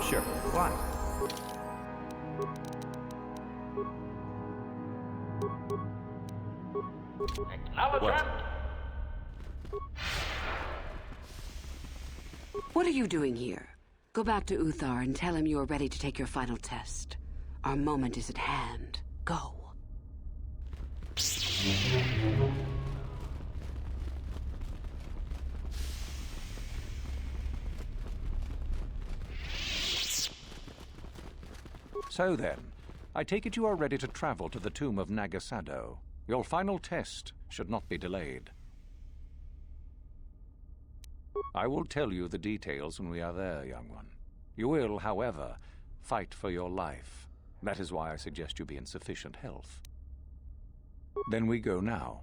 Sure, why? What are you doing here? Go back to Uthar and tell him you are ready to take your final test. Our moment is at hand. Go. So then, I take it you are ready to travel to the tomb of Nagasado. Your final test should not be delayed. I will tell you the details when we are there, young one. You will, however, fight for your life. That is why I suggest you be in sufficient health. Then we go now.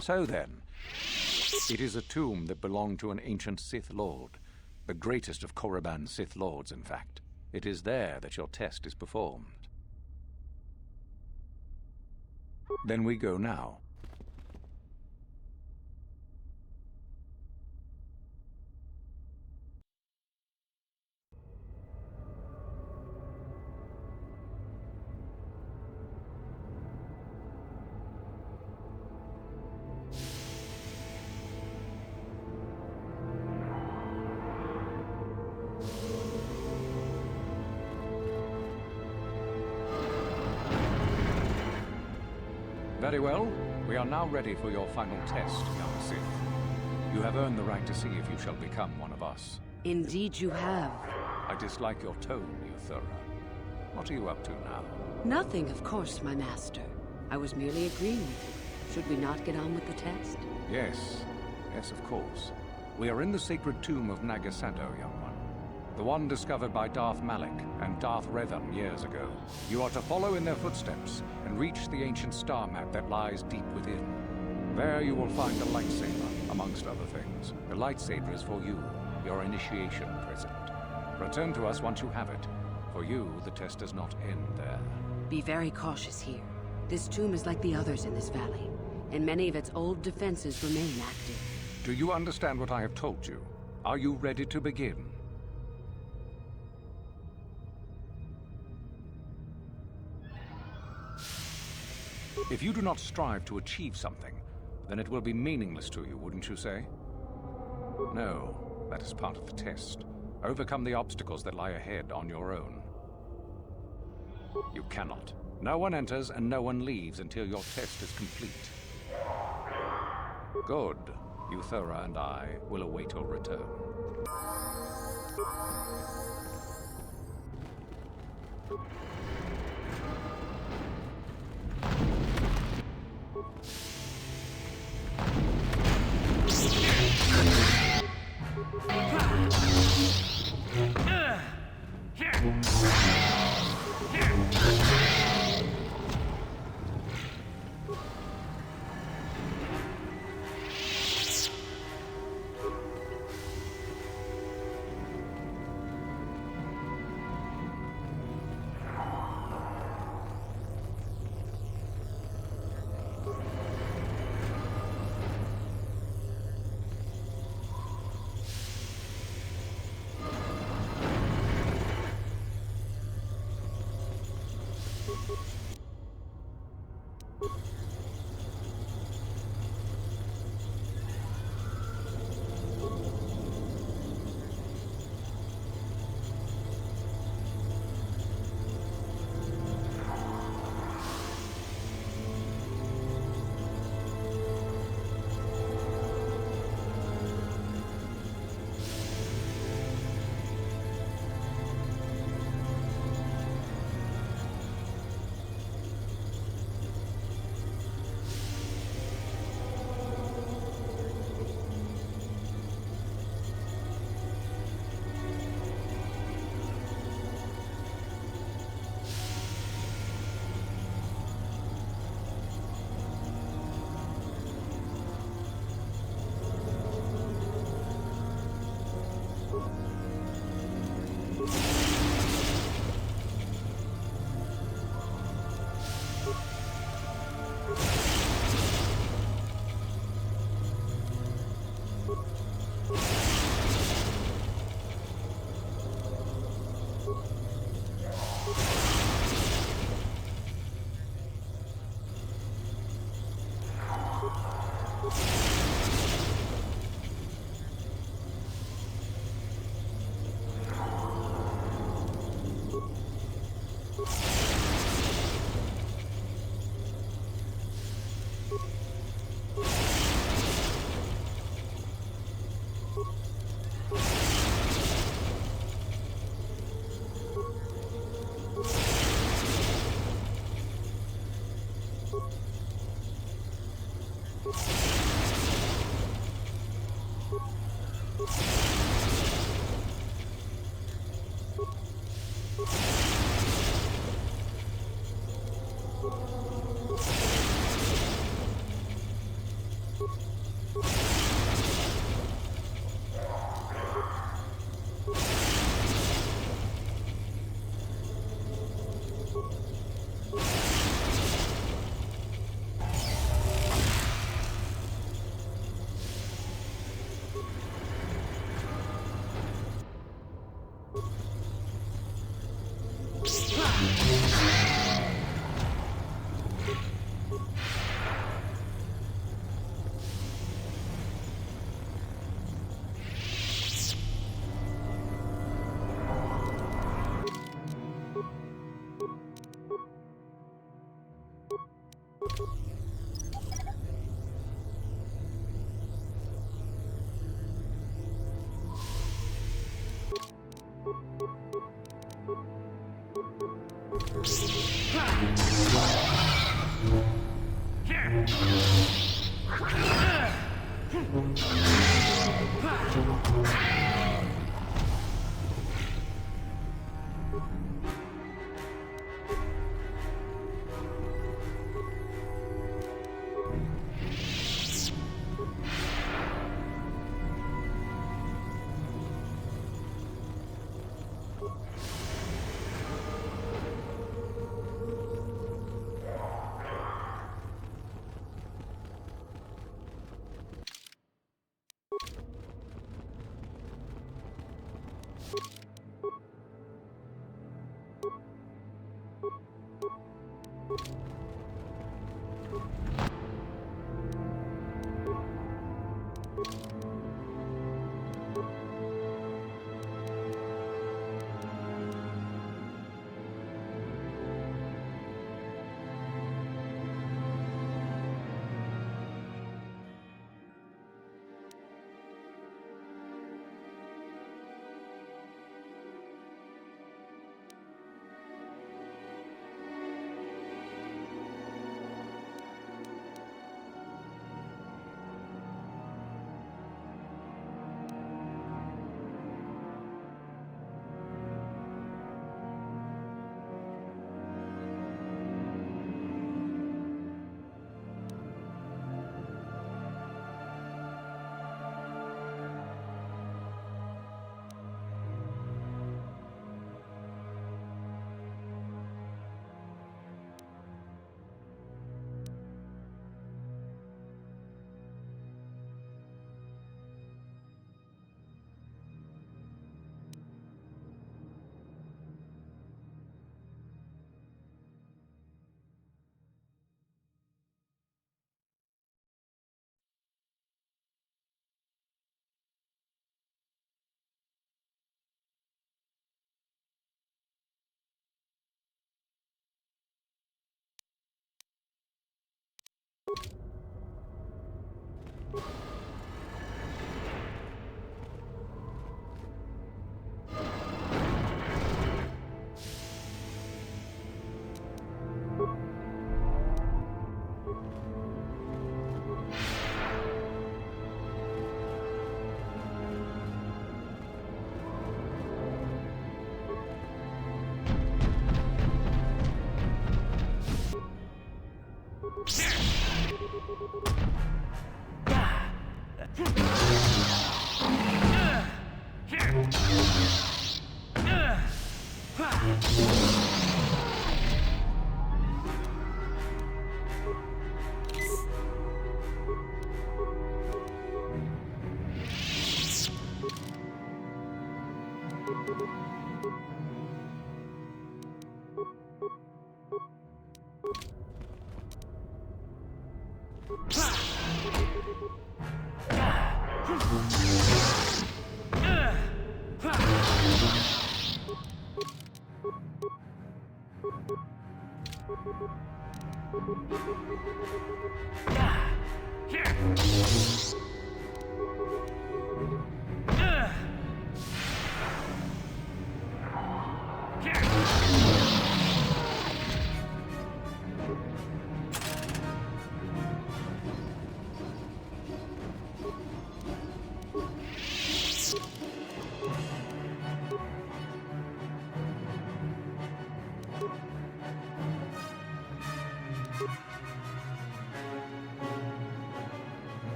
So then, it is a tomb that belonged to an ancient Sith Lord, the greatest of Korriban Sith Lords, in fact. It is there that your test is performed. Then we go now. Very well. We are now ready for your final test, young Sith. You have earned the right to see if you shall become one of us. Indeed you have. I dislike your tone, Uthura. What are you up to now? Nothing, of course, my master. I was merely agreeing with you. Should we not get on with the test? Yes. Yes, of course. We are in the sacred tomb of Nagasado, young one. The one discovered by Darth Malik and Darth Revan years ago. You are to follow in their footsteps and reach the ancient star map that lies deep within. There you will find a lightsaber, amongst other things. The lightsaber is for you, your initiation present. Return to us once you have it. For you, the test does not end there. Be very cautious here. This tomb is like the others in this valley, and many of its old defenses remain active. Do you understand what I have told you? Are you ready to begin? If you do not strive to achieve something, then it will be meaningless to you, wouldn't you say? No, that is part of the test. Overcome the obstacles that lie ahead on your own. You cannot. No one enters and no one leaves until your test is complete. Good. Uthura and I will await your return.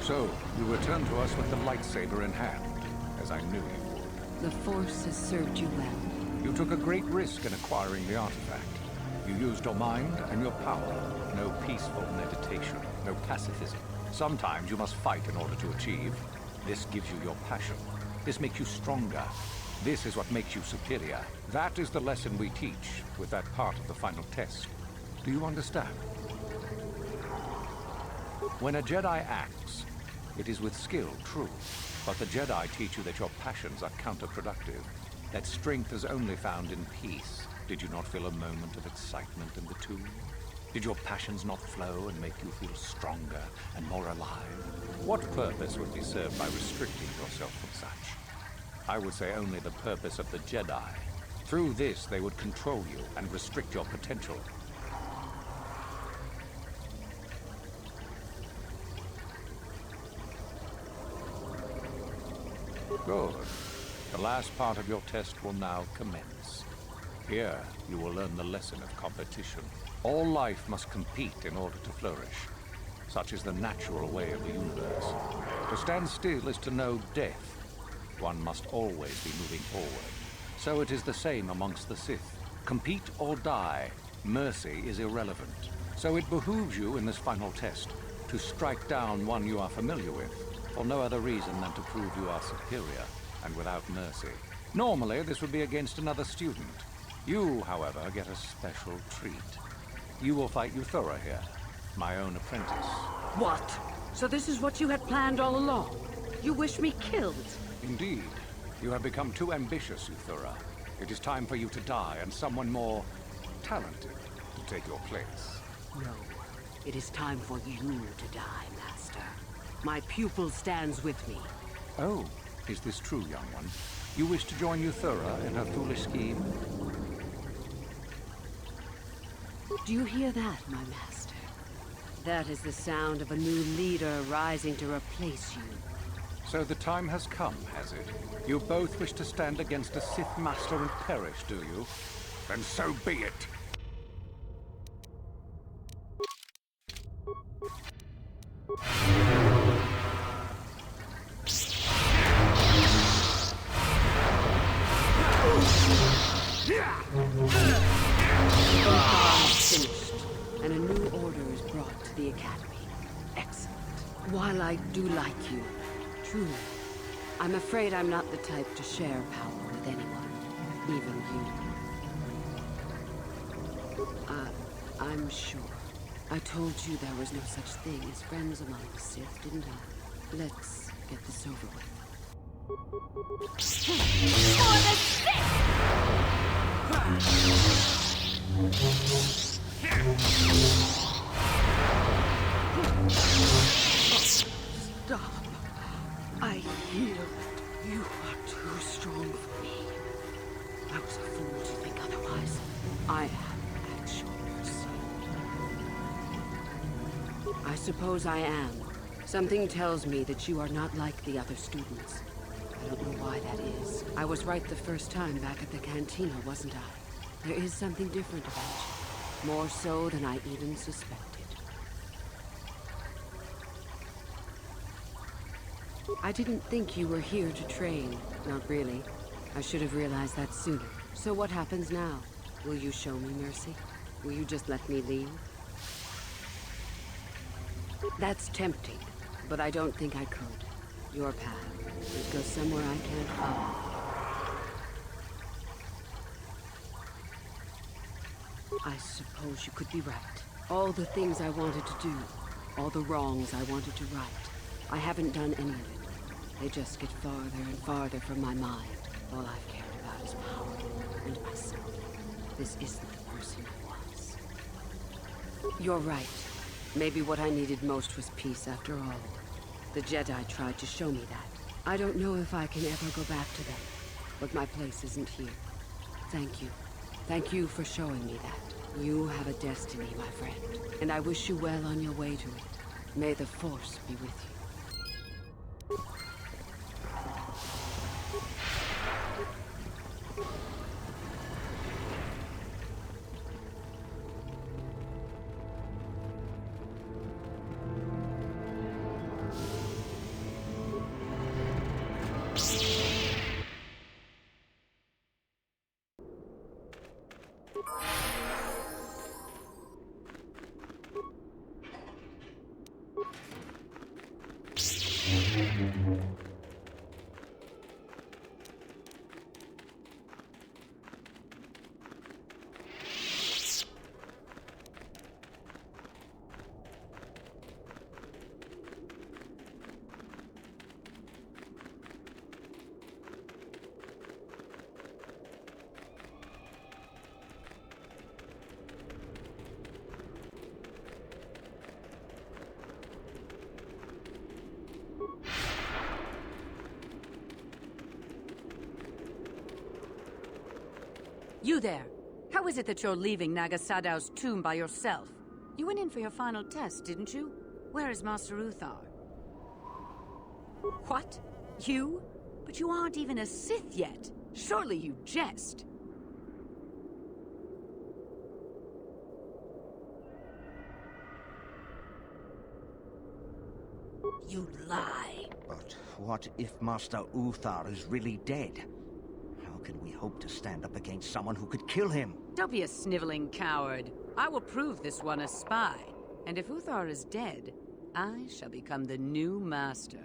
So, you return to us with the lightsaber in hand, as I knew you would. The Force has served you well. You took a great risk in acquiring the artifact. You used your mind and your power. No peaceful meditation, no pacifism. Sometimes you must fight in order to achieve. This gives you your passion. This makes you stronger. This is what makes you superior. That is the lesson we teach with that part of the final test. Do you understand? When a Jedi acts, it is with skill, true. But the Jedi teach you that your passions are counterproductive. That strength is only found in peace. Did you not feel a moment of excitement in the tomb? Did your passions not flow and make you feel stronger and more alive? What purpose would be served by restricting yourself from such? I would say only the purpose of the Jedi. Through this, they would control you and restrict your potential. Good. The last part of your test will now commence. Here, you will learn the lesson of competition. All life must compete in order to flourish. Such is the natural way of the universe. To stand still is to know death. One must always be moving forward. So it is the same amongst the Sith. Compete or die. Mercy is irrelevant. So it behooves you in this final test to strike down one you are familiar with, for no other reason than to prove you are superior and without mercy. Normally, this would be against another student. You, however, get a special treat. You will fight Euthura here, my own apprentice. What? So this is what you had planned all along? You wish me killed? Indeed. You have become too ambitious, Euthura. It is time for you to die, and someone more talented to take your place. No. It is time for you to die, Master. My pupil stands with me. Oh, is this true, young one? You wish to join Euthura in her foolish scheme? Do you hear that, my master? That is the sound of a new leader rising to replace you. So the time has come, has it? You both wish to stand against a Sith Master and perish, do you? Then so be it! Finished, and a new order is brought to the Academy. Excellent. While I do like you, truly, I'm afraid I'm not the type to share power with anyone, even you. I'm sure. I told you there was no such thing as friends among the Sith, didn't I? Let's get this over with. For the Sith! Stop. I suppose I am. Something tells me that you are not like the other students. I don't know why that is. I was right the first time back at the cantina, wasn't I? There is something different about you. More so than I even suspected. I didn't think you were here to train. Not really. I should have realized that sooner. So what happens now? Will you show me mercy? Will you just let me leave? That's tempting, but I don't think I could. Your path. It goes somewhere I can't follow. I suppose you could be right. All the things I wanted to do, all the wrongs I wanted to right, I haven't done any of it. They just get farther and farther from my mind. All I've cared about is power and myself. This isn't the person I was. You're right. Maybe what I needed most was peace after all. The Jedi tried to show me that. I don't know if I can ever go back to them, but my place isn't here. Thank you. Thank you for showing me that. You have a destiny, my friend, and I wish you well on your way to it. May the Force be with you. You there! How is it that you're leaving Nagasadow's tomb by yourself? You went in for your final test, didn't you? Where is Master Uthar? What? You? But you aren't even a Sith yet! Surely you jest! You lie! But what if Master Uthar is really dead? How can we hope to stand up against someone who could kill him? Don't be a sniveling coward. I will prove this one a spy. And if Uthar is dead, I shall become the new master.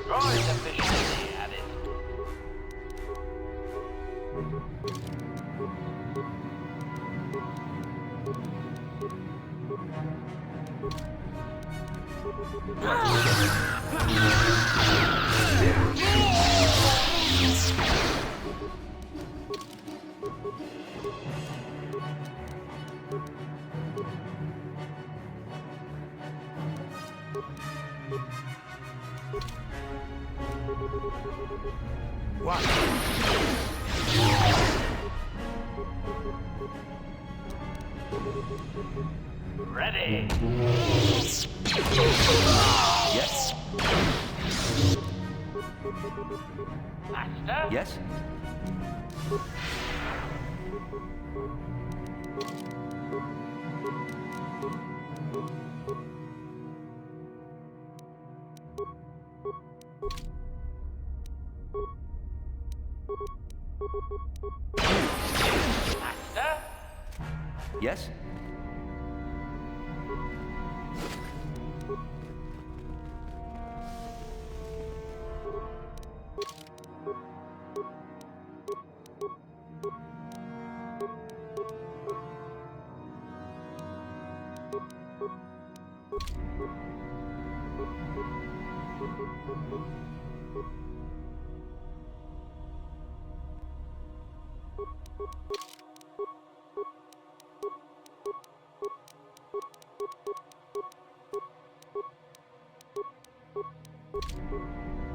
Droids officially have it. Ready. Yes? Master? Yes? Master? Yes?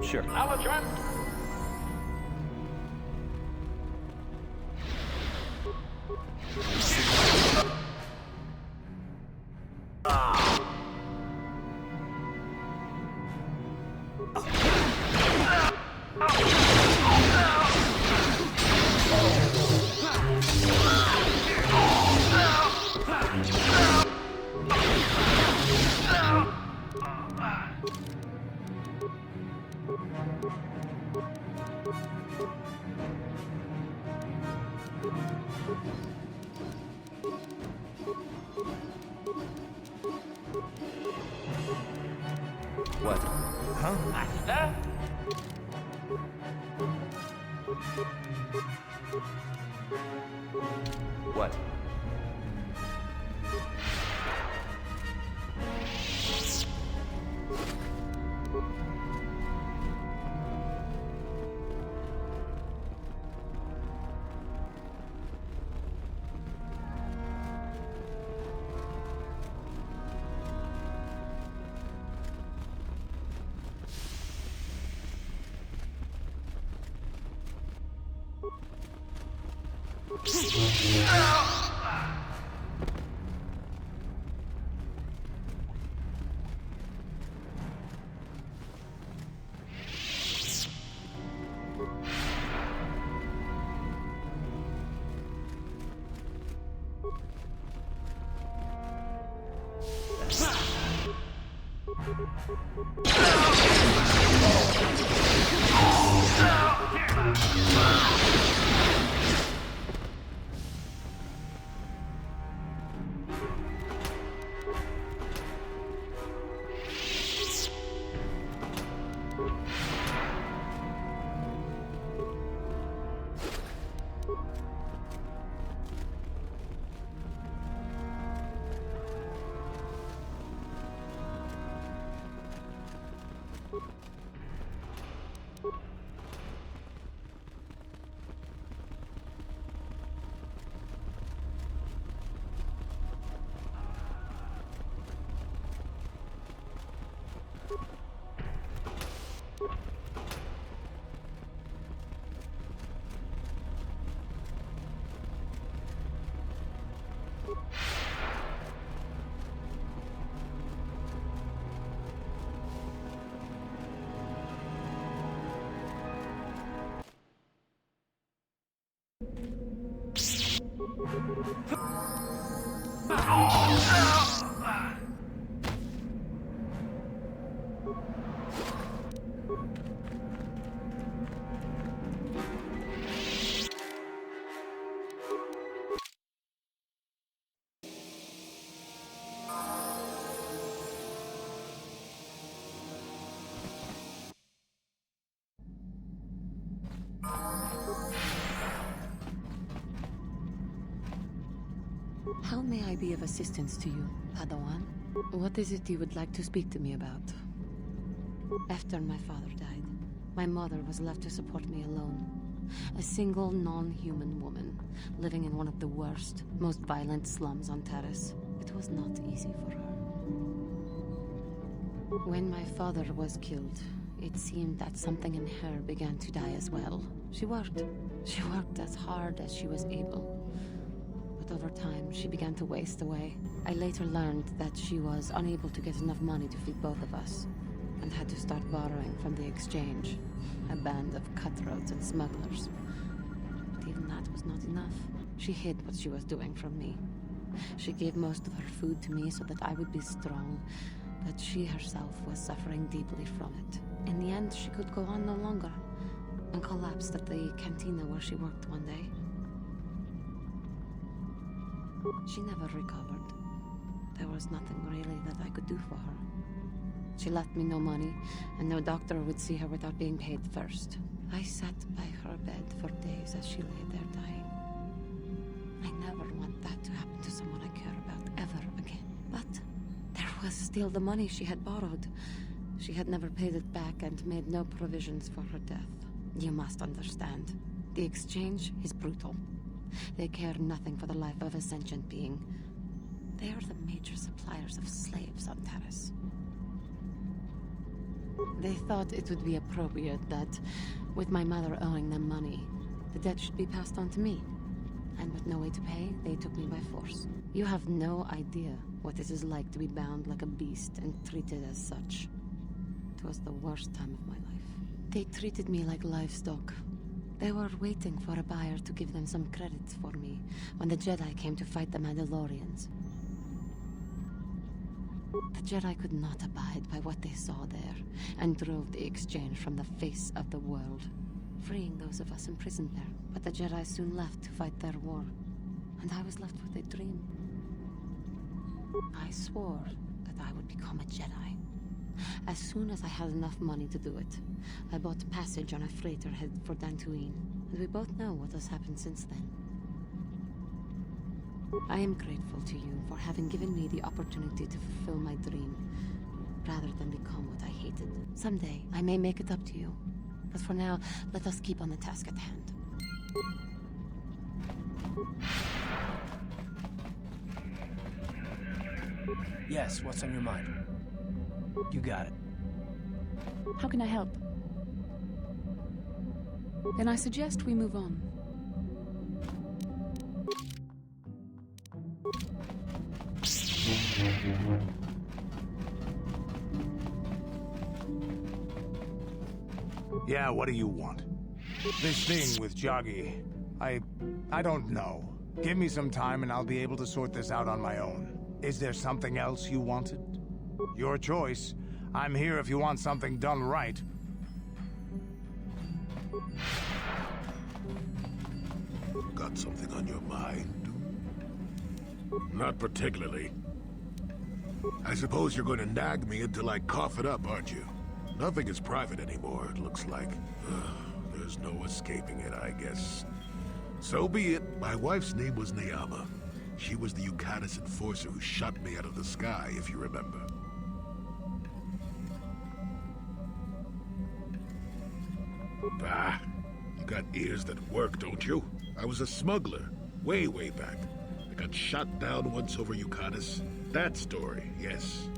Sure. Acknowledgement. What? Huh? Master? What? How may I be of assistance to you, Padawan? What is it you would like to speak to me about? After my father died, my mother was left to support me alone. A single non-human woman, living in one of the worst, most violent slums on Taris. It was not easy for her. When my father was killed, it seemed that something in her began to die as well. She worked as hard as she was able. But over time, she began to waste away. I later learned that she was unable to get enough money to feed both of us, and had to start borrowing from the exchange, a band of cutthroats and smugglers. But even that was not enough. She hid what she was doing from me. She gave most of her food to me so that I would be strong, but she herself was suffering deeply from it. In the end, she could go on no longer, and collapsed at the cantina where she worked one day. She never recovered. There was nothing really that I could do for her. She left me no money, and no doctor would see her without being paid first. I sat by her bed for days as she lay there dying. I never want that to happen to someone I care about ever again. But there was still the money she had borrowed. She had never paid it back and made no provisions for her death. You must understand. The exchange is brutal. They care nothing for the life of a sentient being. They are the major suppliers of slaves on Terrace. They thought it would be appropriate that, with my mother owing them money, the debt should be passed on to me. And with no way to pay, they took me by force. You have no idea what it is like to be bound like a beast and treated as such. It was the worst time of my life. They treated me like livestock. They were waiting for a buyer to give them some credit for me when the Jedi came to fight the Mandalorians. The Jedi could not abide by what they saw there, and drove the exchange from the face of the world, freeing those of us imprisoned there. But the Jedi soon left to fight their war, and I was left with a dream. I swore that I would become a Jedi. As soon as I had enough money to do it, I bought passage on a freighter headed for Dantooine, and we both know what has happened since then. I am grateful to you for having given me the opportunity to fulfill my dream, rather than become what I hated. Someday, I may make it up to you, but for now, let us keep on the task at hand. Yes, what's on your mind? You got it. How can I help? Then I suggest we move on. Yeah, what do you want? This thing with Joggy, I don't know. Give me some time and I'll be able to sort this out on my own. Is there something else you wanted? Your choice. I'm here if you want something done right. Got something on your mind? Not particularly. I suppose you're going to nag me until I cough it up, aren't you? Nothing is private anymore, it looks like. There's no escaping it, I guess. So be it. My wife's name was Neyama. She was the Yukatis enforcer who shot me out of the sky, if you remember. Bah, you got ears that work, don't you? I was a smuggler, way back. I got shot down once over Yukatis. That story, yes.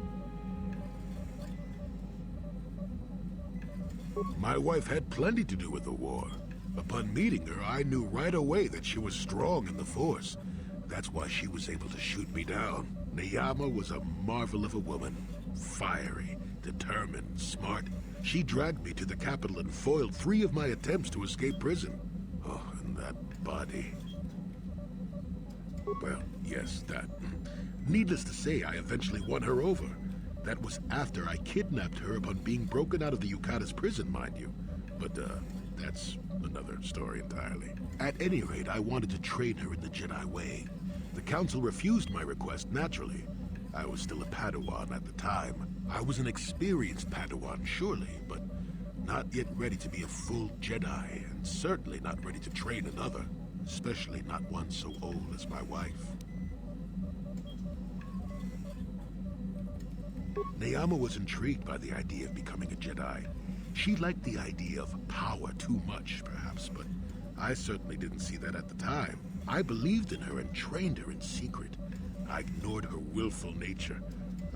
My wife had plenty to do with the war. Upon meeting her, I knew right away that she was strong in the Force. That's why she was able to shoot me down. Neyama was a marvel of a woman. Fiery, determined, smart. She dragged me to the capital and foiled 3 of my attempts to escape prison. Oh, and that body. Well, yes, that. Needless to say, I eventually won her over. That was after I kidnapped her upon being broken out of the Yukatis prison, mind you. But, that's another story entirely. At any rate, I wanted to train her in the Jedi way. The Council refused my request, naturally. I was still a Padawan at the time. I was an experienced Padawan, surely, but not yet ready to be a full Jedi, and certainly not ready to train another, especially not one so old as my wife. Neyama was intrigued by the idea of becoming a Jedi. She liked the idea of power too much, perhaps, but I certainly didn't see that at the time. I believed in her and trained her in secret. I ignored her willful nature.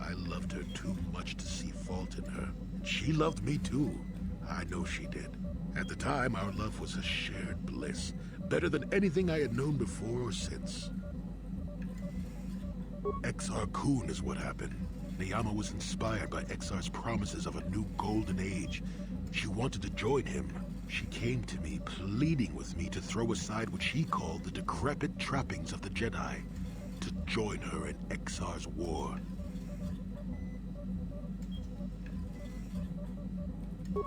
I loved her too much to see fault in her. She loved me too. I know she did. At the time, our love was a shared bliss, better than anything I had known before or since. Exar Kun is what happened. Neyama was inspired by Exar's promises of a new golden age. She wanted to join him. She came to me, pleading with me to throw aside what she called the decrepit trappings of the Jedi, to join her in Exar's war.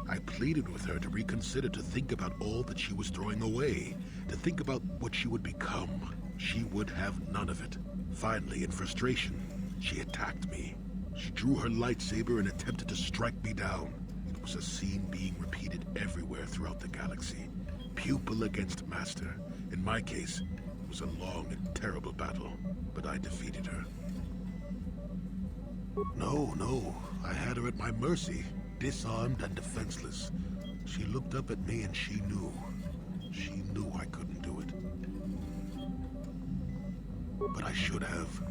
I pleaded with her to reconsider, to think about all that she was throwing away, to think about what she would become. She would have none of it. Finally, in frustration, she attacked me. She drew her lightsaber and attempted to strike me down. It was a scene being repeated everywhere throughout the galaxy. Pupil against master. In my case, it was a long and terrible battle, but I defeated her. No, I had her at my mercy, disarmed and defenseless. She looked up at me and she knew I couldn't do it. But I should have.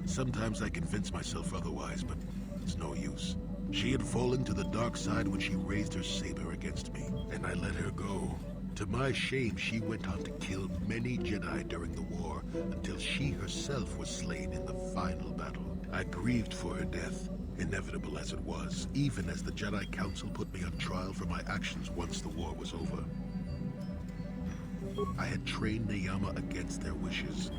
Sometimes I convince myself otherwise, but it's no use. She had fallen to the dark side when she raised her saber against me, and I let her go. To my shame, she went on to kill many Jedi during the war, until she herself was slain in the final battle. I grieved for her death, inevitable as it was, even as the Jedi Council put me on trial for my actions once the war was over. I had trained Neyama against their wishes.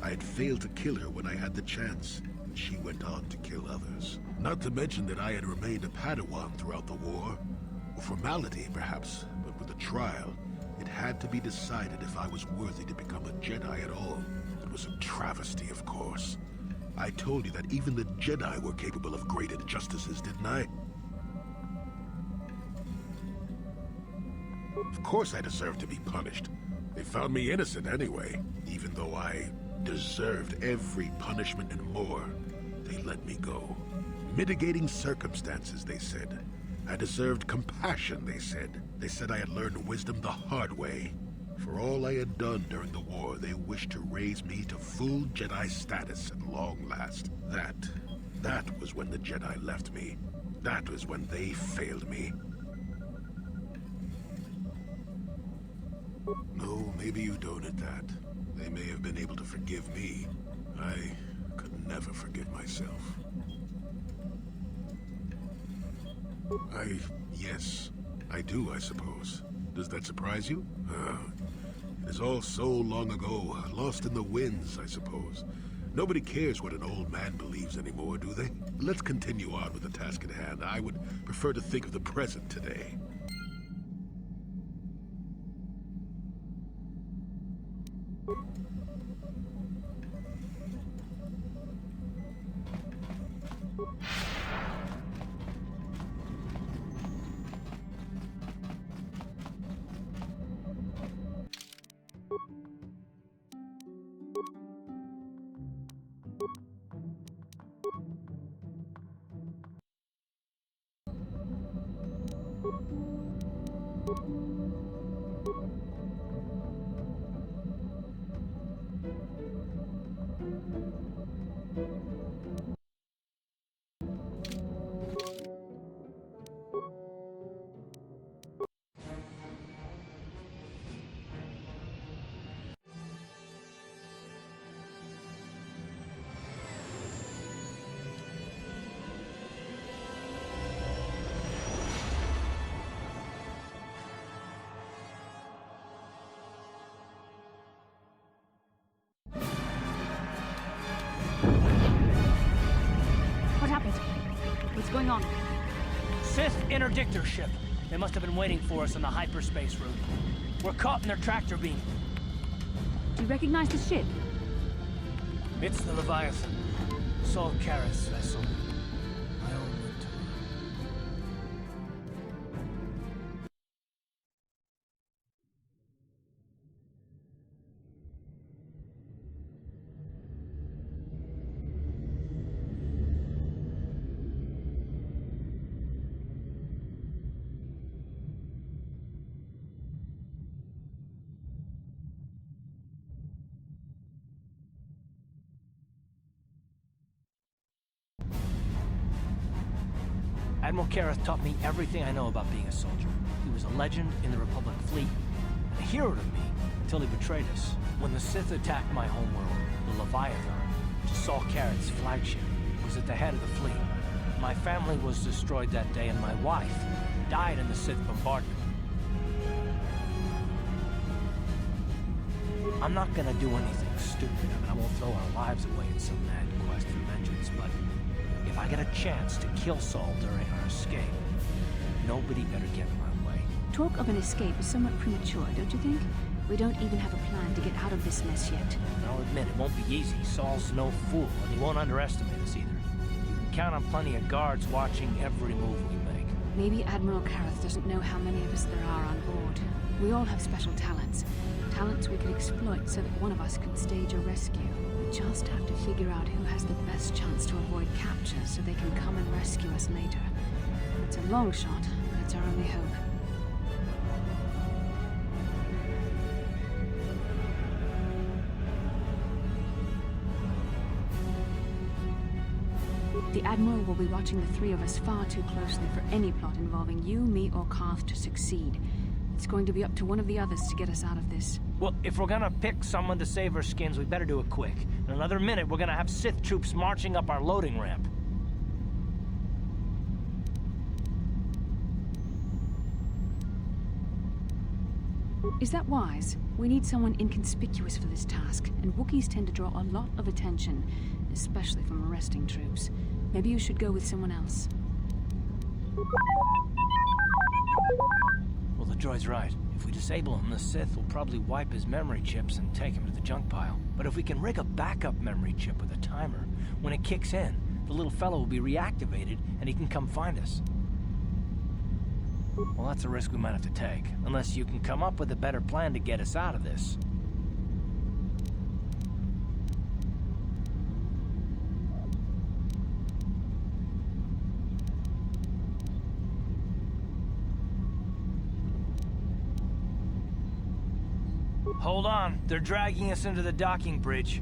I had failed to kill her when I had the chance. She went on to kill others. Not to mention that I had remained a Padawan throughout the war. A formality, perhaps, but with a trial, it had to be decided if I was worthy to become a Jedi at all. It was a travesty, of course. I told you that even the Jedi were capable of great injustices, didn't I? Of course I deserved to be punished. They found me innocent anyway, even though I deserved every punishment and more. They let me go. Mitigating circumstances, they said. I deserved compassion, they said. They said I had learned wisdom the hard way. For all I had done during the war, they wished to raise me to full Jedi status at long last. That was when the Jedi left me. That was when they failed me. No, maybe you don't at that. They may have been able to forgive me. I could never forgive myself. Yes, I do, I suppose. Does that surprise you? It is all so long ago, lost in the winds, I suppose. Nobody cares what an old man believes anymore, do they? Let's continue on with the task at hand. I would prefer to think of the present today. What happened? What's going on? Sith interdictor ship. They must have been waiting for us on the hyperspace route. We're caught in their tractor beam. Do you recognize the ship? It's the Leviathan. Saul Karras vessel. My own mentor. Admiral Karras taught me everything I know about being a soldier. He was a legend in the Republic fleet, a hero to me until he betrayed us. When the Sith attacked my homeworld, the Leviathan, to Saul Carrot's flagship was at the head of the fleet. My family was destroyed that day, and my wife died in the Sith bombardment. I'm not gonna do anything stupid. I mean, I won't throw our lives away in some mad quest for vengeance, but if I get a chance to kill Saul during our escape, nobody better get in my way. Talk of an escape is somewhat premature, don't you think? We don't even have a plan to get out of this mess yet. I'll admit, it won't be easy. Saul's no fool, and he won't underestimate us either. You can count on plenty of guards watching every move we make. Maybe Admiral Kareth doesn't know how many of us there are on board. We all have special talents. Talents we could exploit so that one of us could stage a rescue. We just have to figure out who has the best chance to avoid capture so they can come and rescue us later. It's a long shot, but it's our only hope. The Admiral will be watching the three of us far too closely for any plot involving you, me, or Karth to succeed. It's going to be up to one of the others to get us out of this. Well, if we're gonna pick someone to save our skins, we better do it quick. In another minute, we're gonna have Sith troops marching up our loading ramp. Is that wise? We need someone inconspicuous for this task, and Wookiees tend to draw a lot of attention, especially from arresting troops. Maybe you should go with someone else. Well, the droid's right. If we disable him, the Sith will probably wipe his memory chips and take him to the junk pile. But if we can rig a backup memory chip with a timer, when it kicks in, the little fellow will be reactivated and he can come find us. Well, that's a risk we might have to take, unless you can come up with a better plan to get us out of this. Hold on, they're dragging us into the docking bridge.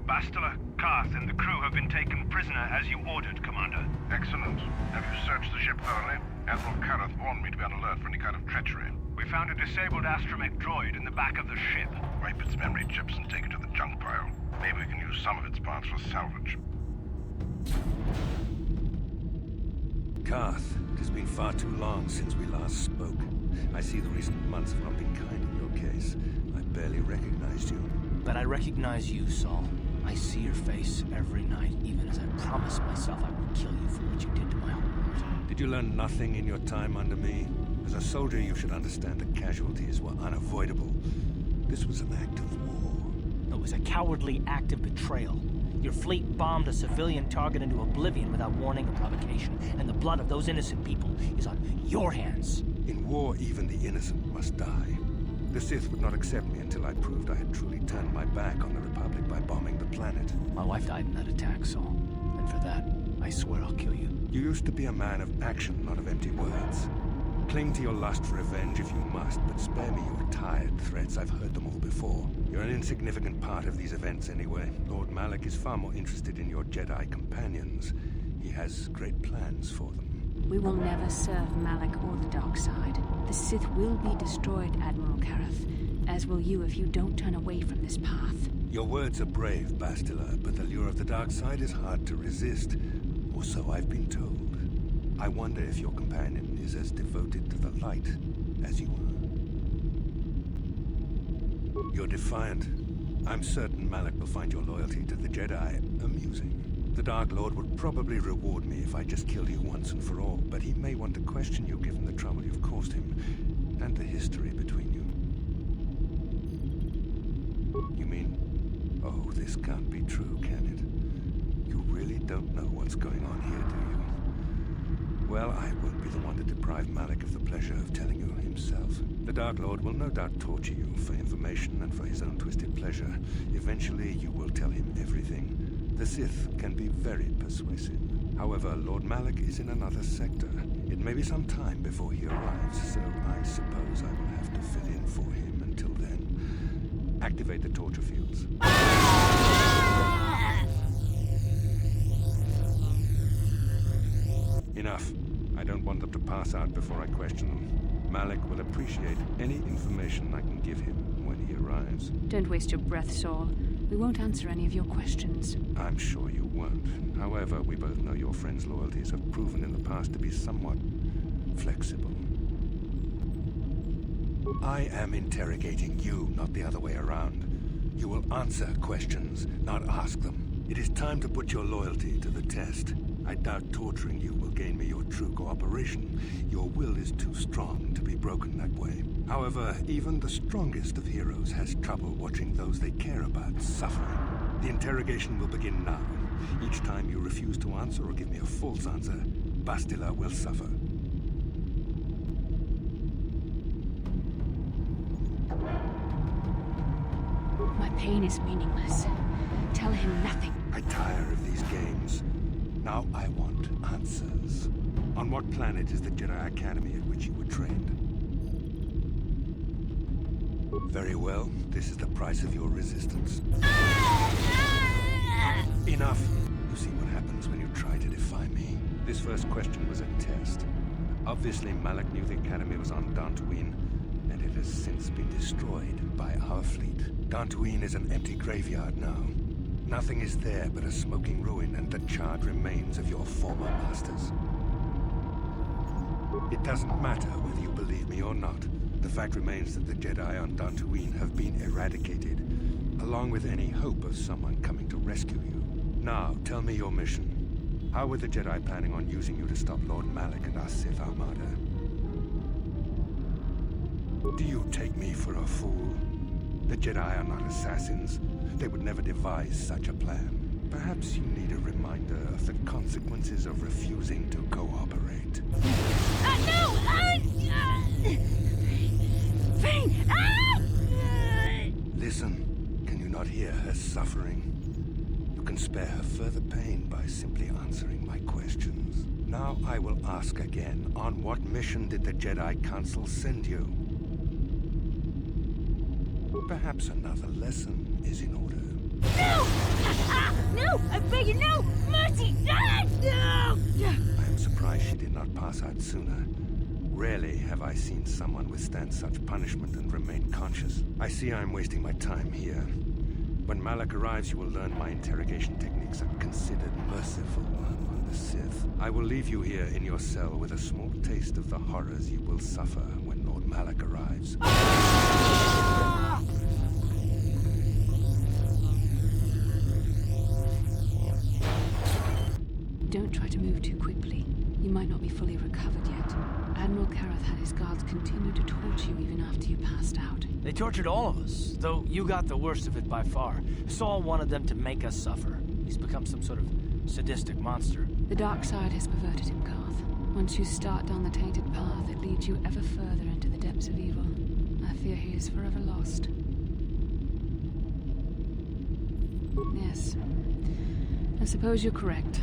Bastila, Karth, and the crew have been taken prisoner as you ordered, Commander. Excellent. Have you searched the ship thoroughly? Admiral Kareth warned me to be on alert for any kind of treachery. We found a disabled astromech droid in the back of the ship. Wipe its memory chips and take it to the junk pile. Maybe we can use some of its parts for salvage. Karth, it has been far too long since we last spoke. I see the recent months have not been kind in your case. I barely recognized you. But I recognize you, Saul. I see your face every night, even as I promised myself I would kill you for what you did to my heart. Did you learn nothing in your time under me? As a soldier, you should understand that casualties were unavoidable. This was an act of war. It was a cowardly act of betrayal. Your fleet bombed a civilian target into oblivion without warning or provocation, and the blood of those innocent people is on your hands. In war, even the innocent must die. The Sith would not accept me until I proved I had truly turned my back on the Republic by bombing the planet. My wife died in that attack, Saul. And for that, I swear I'll kill you. You used to be a man of action, not of empty words. Cling to your lust for revenge if you must, but spare me your tired threats. I've heard them all before. You're an insignificant part of these events anyway. Lord Malak is far more interested in your Jedi companions. He has great plans for them. We will never serve Malak or the dark side. The Sith will be destroyed, Admiral Kareth, as will you if you don't turn away from this path. Your words are brave, Bastila, but the lure of the dark side is hard to resist, or so I've been told. I wonder if your companion is as devoted to the light as you are. You're defiant. I'm certain Malak will find your loyalty to the Jedi amusing. The Dark Lord would probably reward me if I just killed you once and for all, but he may want to question you given the trouble you've caused him, and the history between you. You mean, oh, this can't be true, can it? You really don't know what's going on here, do you? Well, I won't be the one to deprive Malak of the pleasure of telling you himself. The Dark Lord will no doubt torture you for information and for his own twisted pleasure. Eventually, you will tell him everything. The Sith can be very persuasive. However, Lord Malak is in another sector. It may be some time before he arrives, so I suppose I will have to fill in for him until then. Activate the torture fields. Enough. I don't want them to pass out before I question them. Malik will appreciate any information I can give him when he arrives. Don't waste your breath, Saul. We won't answer any of your questions. I'm sure you won't. However, we both know your friend's loyalties have proven in the past to be somewhat flexible. I am interrogating you, not the other way around. You will answer questions, not ask them. It is time to put your loyalty to the test. I doubt torturing you will gain me your true cooperation. Your will is too strong to be broken that way. However, even the strongest of heroes has trouble watching those they care about suffering. The interrogation will begin now. Each time you refuse to answer or give me a false answer, Bastila will suffer. My pain is meaningless. Tell him nothing. I tire of these games. Now I want answers. On what planet is the Jedi Academy at which you were trained? Very well. This is the price of your resistance. Enough! You see what happens when you try to defy me. This first question was a test. Obviously, Malik knew the Academy was on Dantooine, and it has since been destroyed by our fleet. Dantooine is an empty graveyard now. Nothing is there but a smoking ruin and the charred remains of your former masters. It doesn't matter whether you believe me or not. The fact remains that the Jedi on Dantooine have been eradicated, along with any hope of someone coming to rescue you. Now, tell me your mission. How were the Jedi planning on using you to stop Lord Malik and our Sith Armada? Do you take me for a fool? The Jedi are not assassins. They would never devise such a plan. Perhaps you need a reminder of the consequences of refusing to cooperate. No! Vane! Listen, can you not hear her suffering? You can spare her further pain by simply answering my questions. Now I will ask again, on what mission did the Jedi Council send you? Perhaps another lesson is in order. No! No! I beg you, no! Mercy! No! I am surprised she did not pass out sooner. Rarely have I seen someone withstand such punishment and remain conscious. I see I am wasting my time here. When Malik arrives, you will learn my interrogation techniques are considered merciful among the Sith. I will leave you here in your cell with a small taste of the horrors you will suffer when Lord Malik arrives. Don't try to move too quickly. You might not be fully recovered yet. Admiral Karath had his guards continue to torture you even after you passed out. They tortured all of us, though you got the worst of it by far. Saul wanted them to make us suffer. He's become some sort of sadistic monster. The dark side has perverted him, Karth. Once you start down the tainted path, it leads you ever further into the depths of evil. I fear he is forever lost. Yes. I suppose you're correct.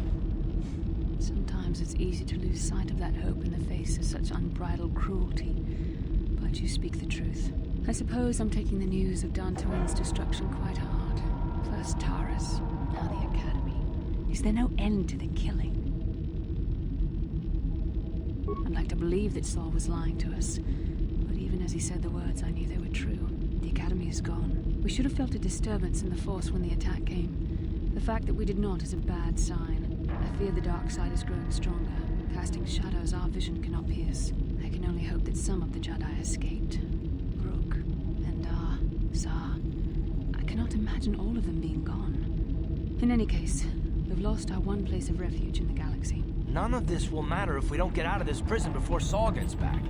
Sometimes it's easy to lose sight of that hope in the face of such unbridled cruelty. But you speak the truth. I suppose I'm taking the news of Dantooine's destruction quite hard. First Taris, now the Academy. Is there no end to the killing? I'd like to believe that Saul was lying to us. But even as he said the words, I knew they were true. The Academy is gone. We should have felt a disturbance in the Force when the attack came. The fact that we did not is a bad sign. I fear the dark side is growing stronger, casting shadows our vision cannot pierce. I can only hope that some of the Jedi escaped. Rook, Endar, Zar. I cannot imagine all of them being gone. In any case, we've lost our one place of refuge in the galaxy. None of this will matter if we don't get out of this prison before Saul gets back.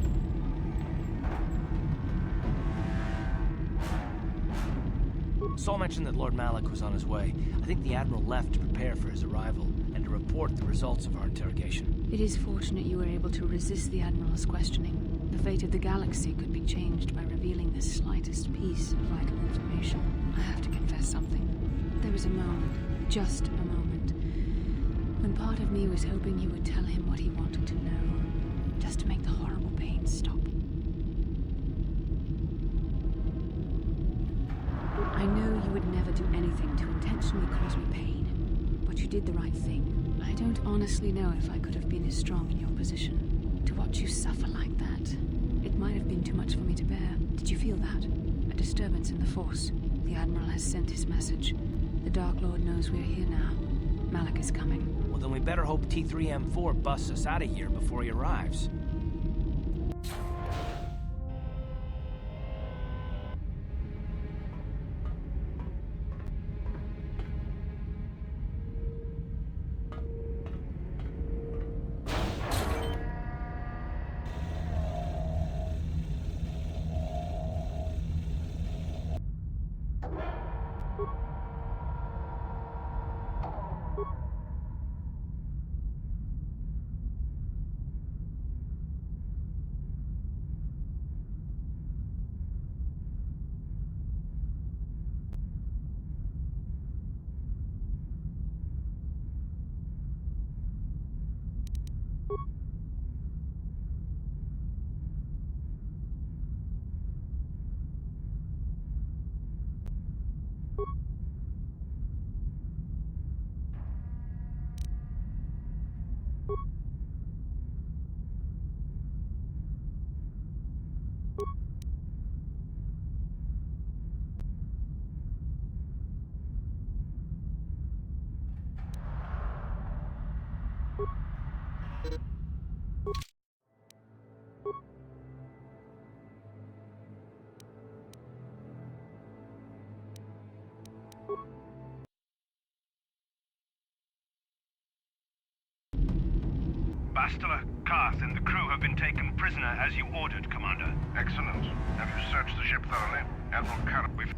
Saul mentioned that Lord Malik was on his way. I think the Admiral left to prepare for his arrival and to report the results of our interrogation. It is fortunate you were able to resist the Admiral's questioning. The fate of the galaxy could be changed by revealing the slightest piece of vital information. I have to confess something. There was a moment, just a moment, when part of me was hoping you would tell him what he wanted to know, just to make the horrible pain stop. I know you would never do anything to intentionally cause me pain, but you did the right thing. I don't honestly know if I could have been as strong in your position. To watch you suffer like that, it might have been too much for me to bear. Did you feel that? A disturbance in the Force. The Admiral has sent his message. The Dark Lord knows we're here now. Malik is coming. Well, then we better hope T3M4 busts us out of here before he arrives. Bastila, Karth, and the crew have been taken prisoner as you ordered, Commander. Excellent. Have you searched the ship thoroughly? Admiral Karth, we've...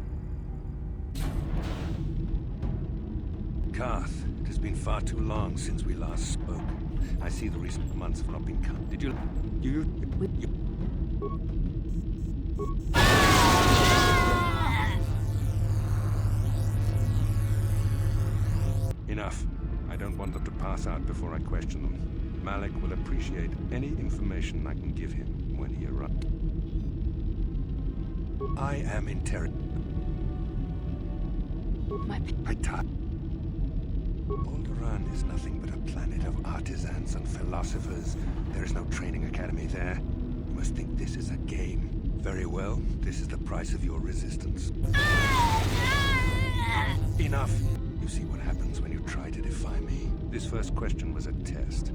Karth, it has been far too long since we last spoke. I see the recent months have not been cut. Did you... Enough. I don't want them to pass out before I question them. Malik will appreciate any information I can give him when he arrives. I am Alderaan is nothing but a planet of artisans and philosophers. There is no training academy there. You must think this is a game. Very well, this is the price of your resistance. Enough! You see what happens when you try to defy me. This first question was a test.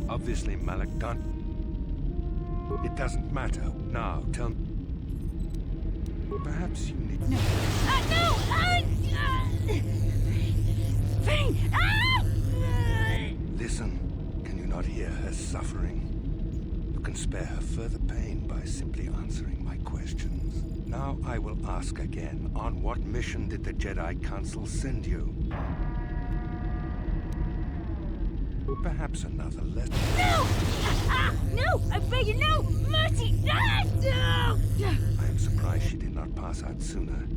Obviously, Malik can't... It doesn't matter. Now, tell me... Perhaps you need... No! No! Ving! Listen. Can you not hear her suffering? You can spare her further pain by simply answering my questions. Now I will ask again. On what mission did the Jedi Council send you? Perhaps another lesson. No! No! I beg you, no! Mercy! No! I am surprised she did not pass out sooner.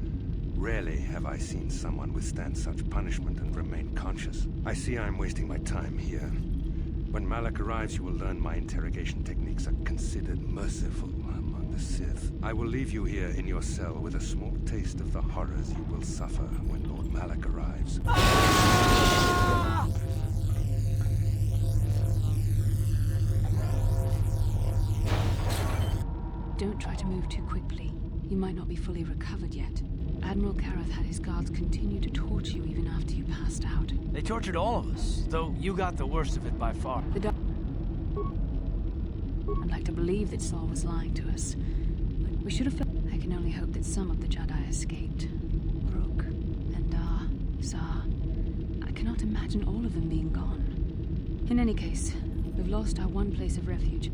Rarely have I seen someone withstand such punishment and remain conscious. I see I am wasting my time here. When Malik arrives, you will learn my interrogation techniques are considered merciful among the Sith. I will leave you here in your cell with a small taste of the horrors you will suffer when Lord Malik arrives. Don't try to move too quickly. You might not be fully recovered yet. Admiral Karth had his guards continue to torture you even after you passed out. They tortured all of us, though you got the worst of it by far. I'd like to believe that Saul was lying to us, but we should have... I can only hope that some of the Jedi escaped. Rook, Endar, Zar. I cannot imagine all of them being gone. In any case, we've lost our one place of refuge.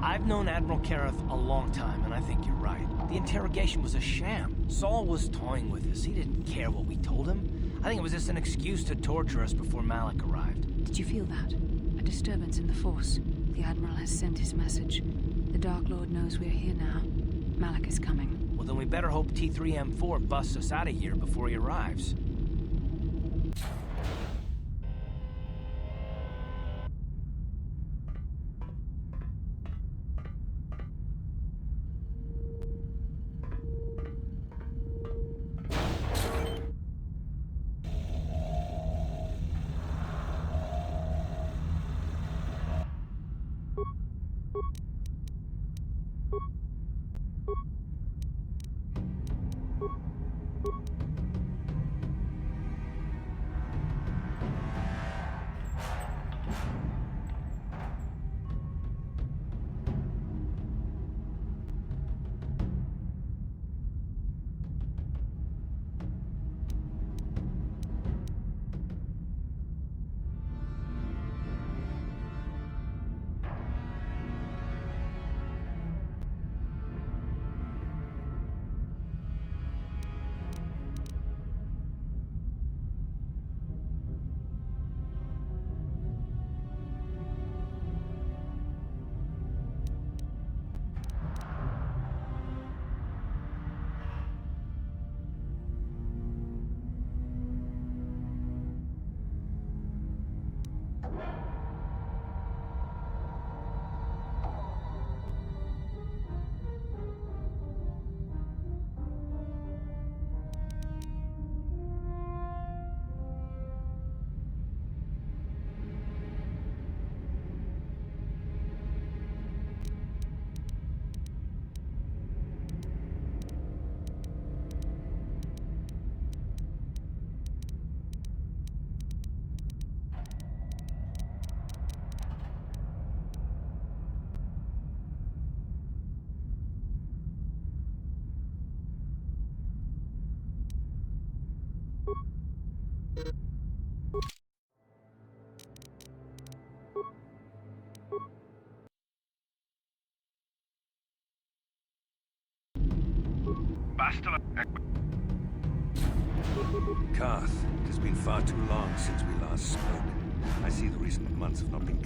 I've known Admiral Karth a long time, and I think you're right. The interrogation was a sham. Saul was toying with us. He didn't care what we told him. I think it was just an excuse to torture us before Malik arrived. Did you feel that? A disturbance in the Force. The Admiral has sent his message. The Dark Lord knows we're here now. Malik is coming. Well, then we better hope T3M4 busts us out of here before he arrives. Bastila. Karth, it has been far too long since we last spoke. I see the recent months have not been...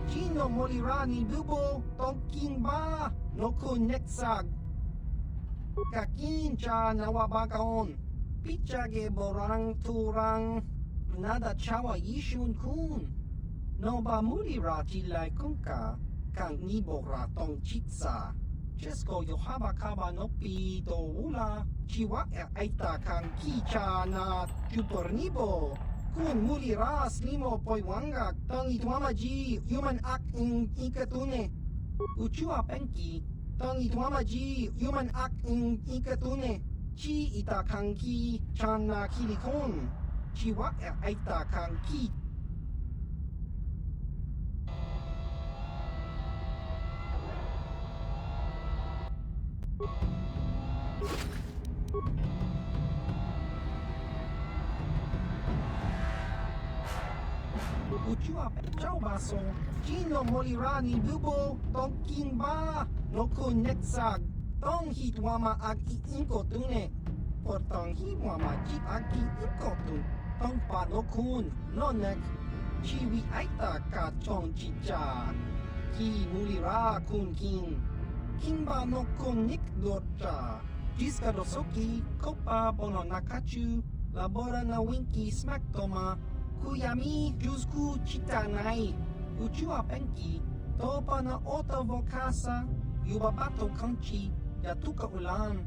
Chino molirani dubo tonking ba no kuneksag kakincha nawabakaon pichage borang turang nada chawa yishun kun No ba mulira jilai kunka, kang nibora tong chitsa. Chesko yohaba kaba nopi do ula, chiwa aita kang kicha na jupornibo. Kun mulira slimo poiwanga, tong itwamaji human ak in ikatune. Uchua penki, tong itwamaji human ak in ikatune. Chi ita kanki chana kilikon. Chiwa aita kanki. Uchua ciao baso. Gino molirani bubo tonking ba. No kun netsag. Tong hitwama ag iinkotune. Portong hitwama ji ag iinkotun. Tong pa no kun no nek. Chiwi aita ka chong chicha. Ki mulira kun kin. Kinba no kun nik dorcha. Jiska dosoki kopa bono nakachu. Labora na winki smack toma. Kuyami jusku chitanai. Uchua penki. Topa na ota vokasa. Yubabato kanchi. Yatuka ulan.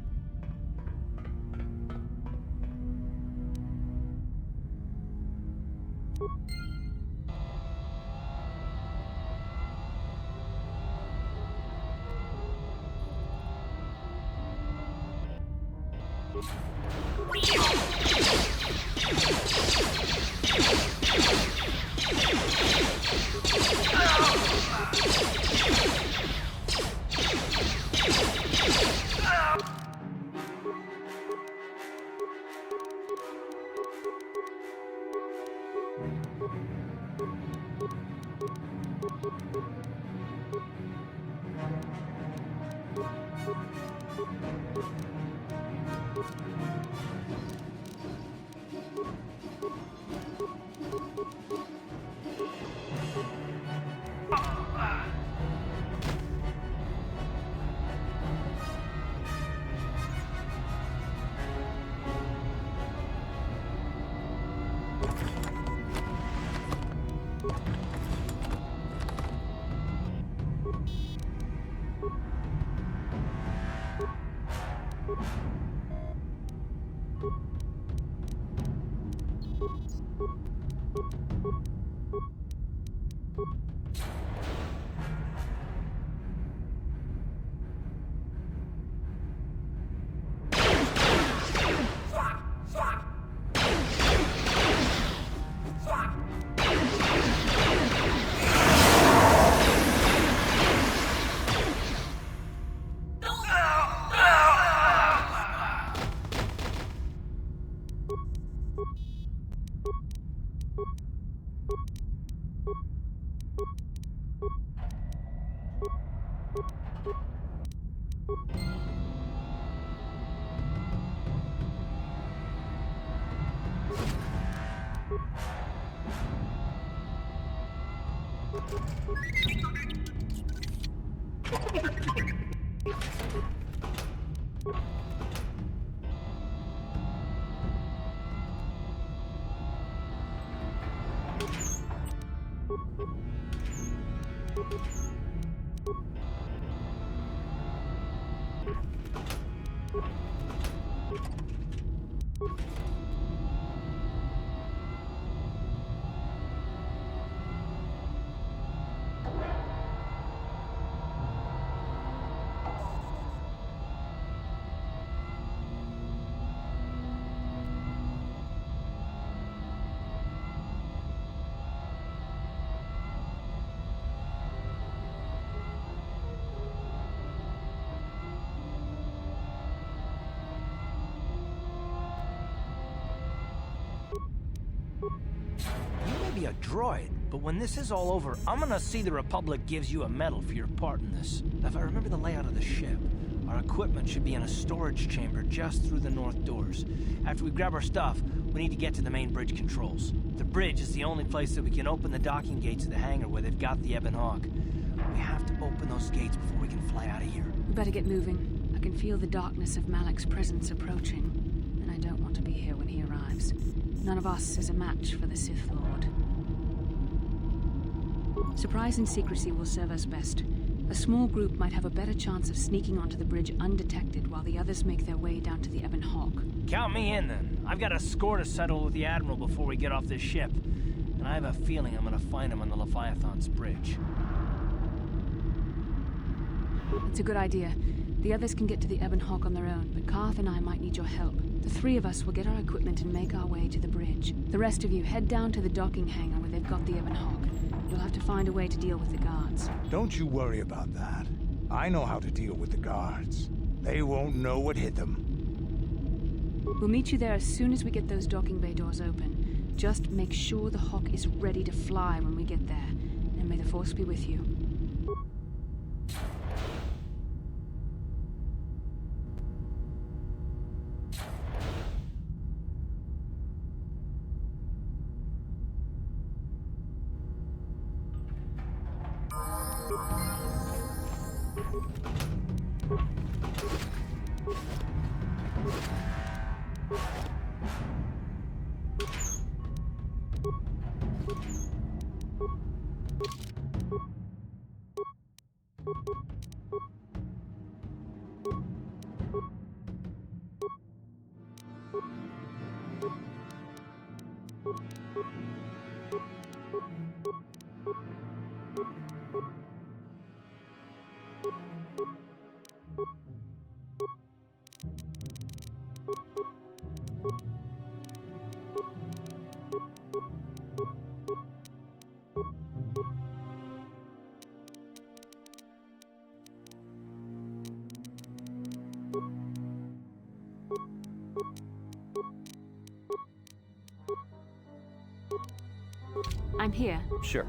You may be a droid, but when this is all over, I'm gonna see the Republic gives you a medal for your part in this. If I remember the layout of the ship, our equipment should be in a storage chamber just through the north doors. After we grab our stuff, we need to get to the main bridge controls. The bridge is the only place that we can open the docking gates of the hangar where they've got the Ebon Hawk. We have to open those gates before we can fly out of here. We better get moving. I can feel the darkness of Malik's presence approaching, and I don't want to be here when he arrives. None of us is a match for the Sith Lord. Surprise and secrecy will serve us best. A small group might have a better chance of sneaking onto the bridge undetected while the others make their way down to the Ebon Hawk. Count me in, then. I've got a score to settle with the Admiral before we get off this ship. And I have a feeling I'm gonna find him on the Leviathan's bridge. It's a good idea. The others can get to the Ebon Hawk on their own, but Karth and I might need your help. The three of us will get our equipment and make our way to the bridge. The rest of you head down to the docking hangar where they've got the Ebon Hawk. You'll have to find a way to deal with the guards. Don't you worry about that. I know how to deal with the guards. They won't know what hit them. We'll meet you there as soon as we get those docking bay doors open. Just make sure the Hawk is ready to fly when we get there. And may the Force be with you. I'm here. Sure.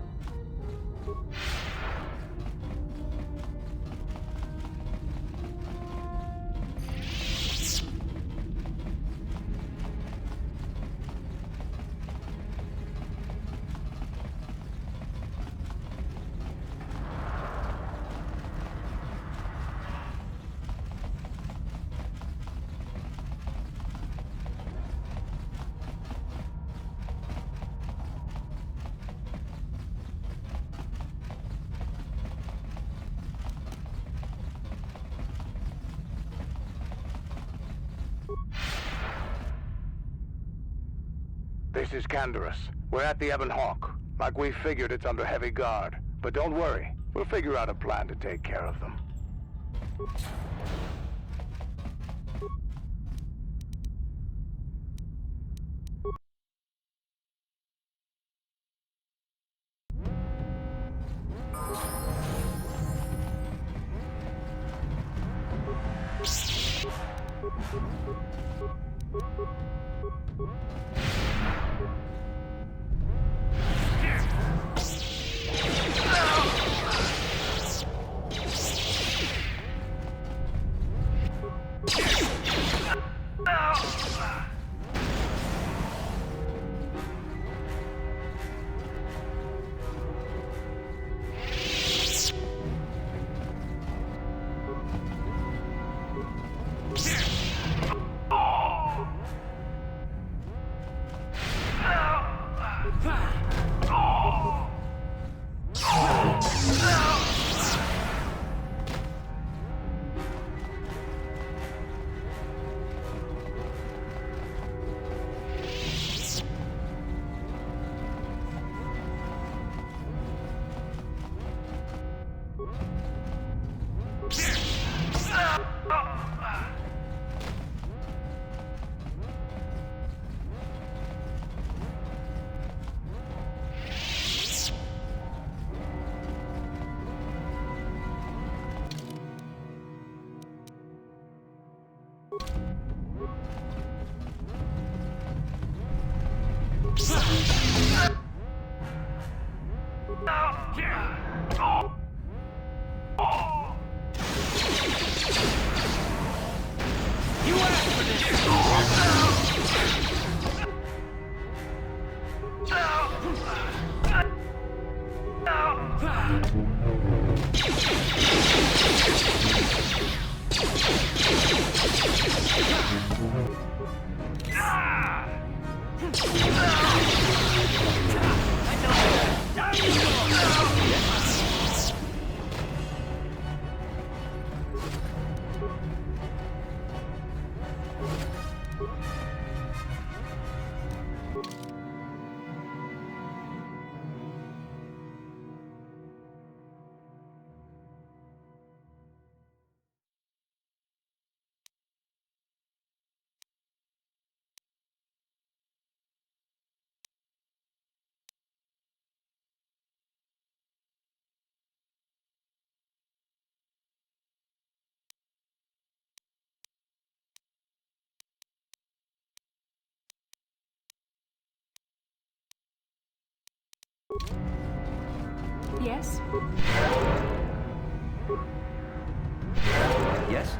This is Canderous. We're at the Ebon Hawk. Like we figured, it's under heavy guard. But don't worry, we'll figure out a plan to take care of them. I know. Yes? Yes?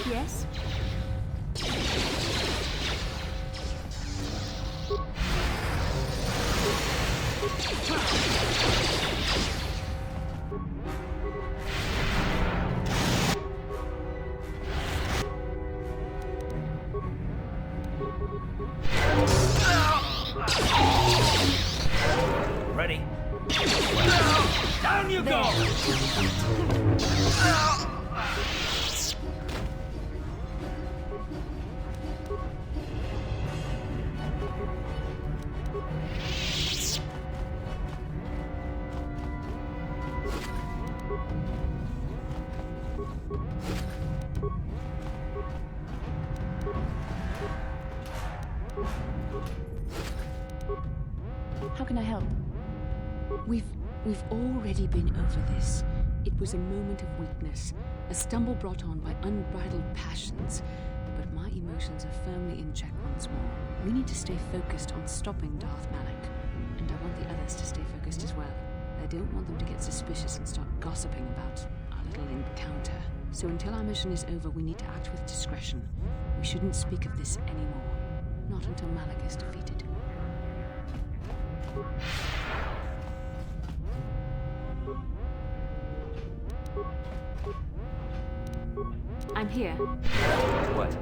Yes? Ready? Down you go! How can I help? We've already been over this. It was a moment of weakness, a stumble brought on by unbridled passions. But my emotions are firmly in check once more. We need to stay focused on stopping Darth Malak. And I want the others to stay focused as well. I don't want them to get suspicious and start gossiping about our little encounter. So until our mission is over, we need to act with discretion. We shouldn't speak of this anymore. Not until Malak is defeated. I'm here. What?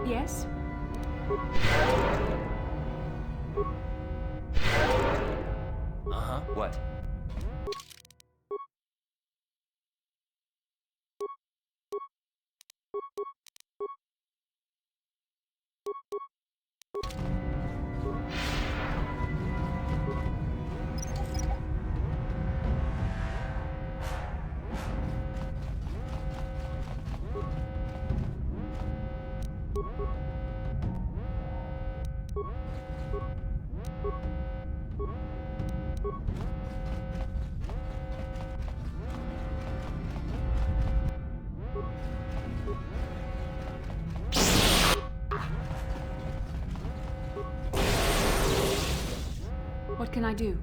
Yes? Uh-huh. What? What can I do?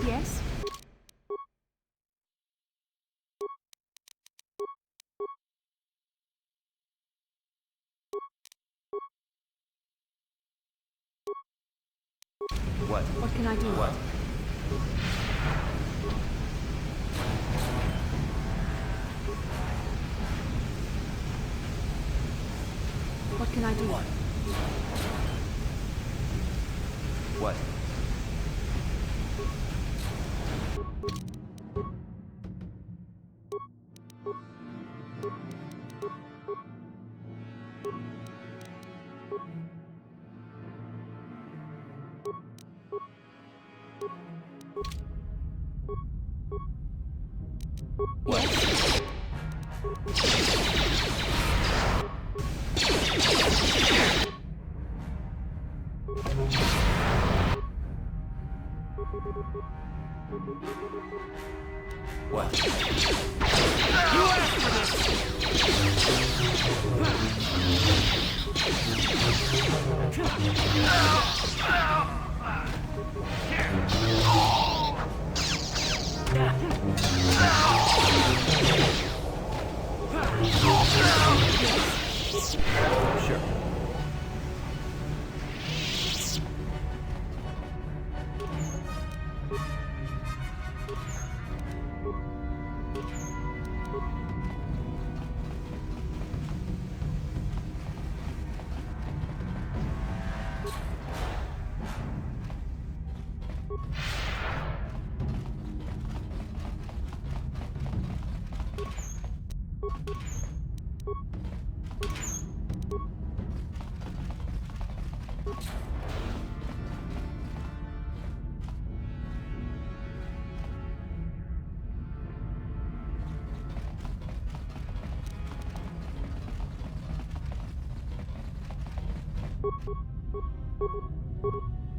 Yes? What? What can I do? What? What can I do? What? What? What? You asked for Sure.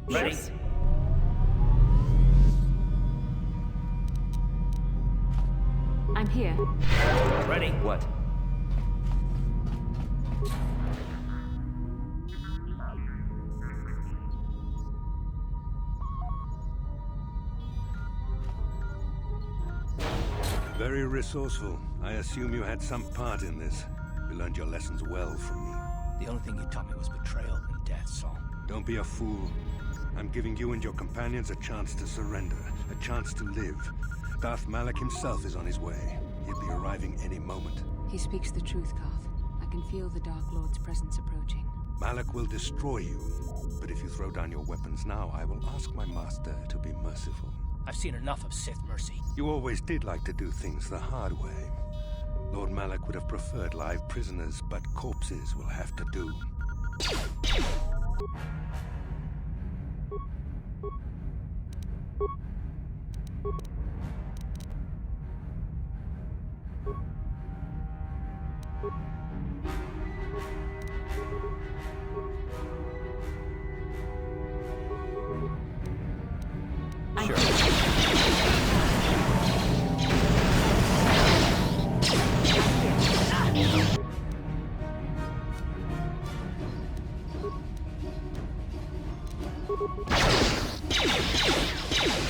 Ready? Yes. I'm here. Ready? What? Very resourceful. I assume you had some part in this. You learned your lessons well from me. The only thing you taught me was betrayal and death, Saul. Don't be a fool. I'm giving you and your companions a chance to surrender, a chance to live. Darth Malak himself is on his way. He'll be arriving any moment. He speaks the truth, Karth. I can feel the Dark Lord's presence approaching. Malak will destroy you. But if you throw down your weapons now, I will ask my master to be merciful. I've seen enough of Sith mercy. You always did like to do things the hard way. Lord Malak would have preferred live prisoners, but corpses will have to do.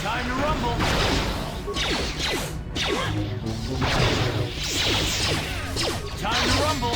Time to rumble! Time to rumble!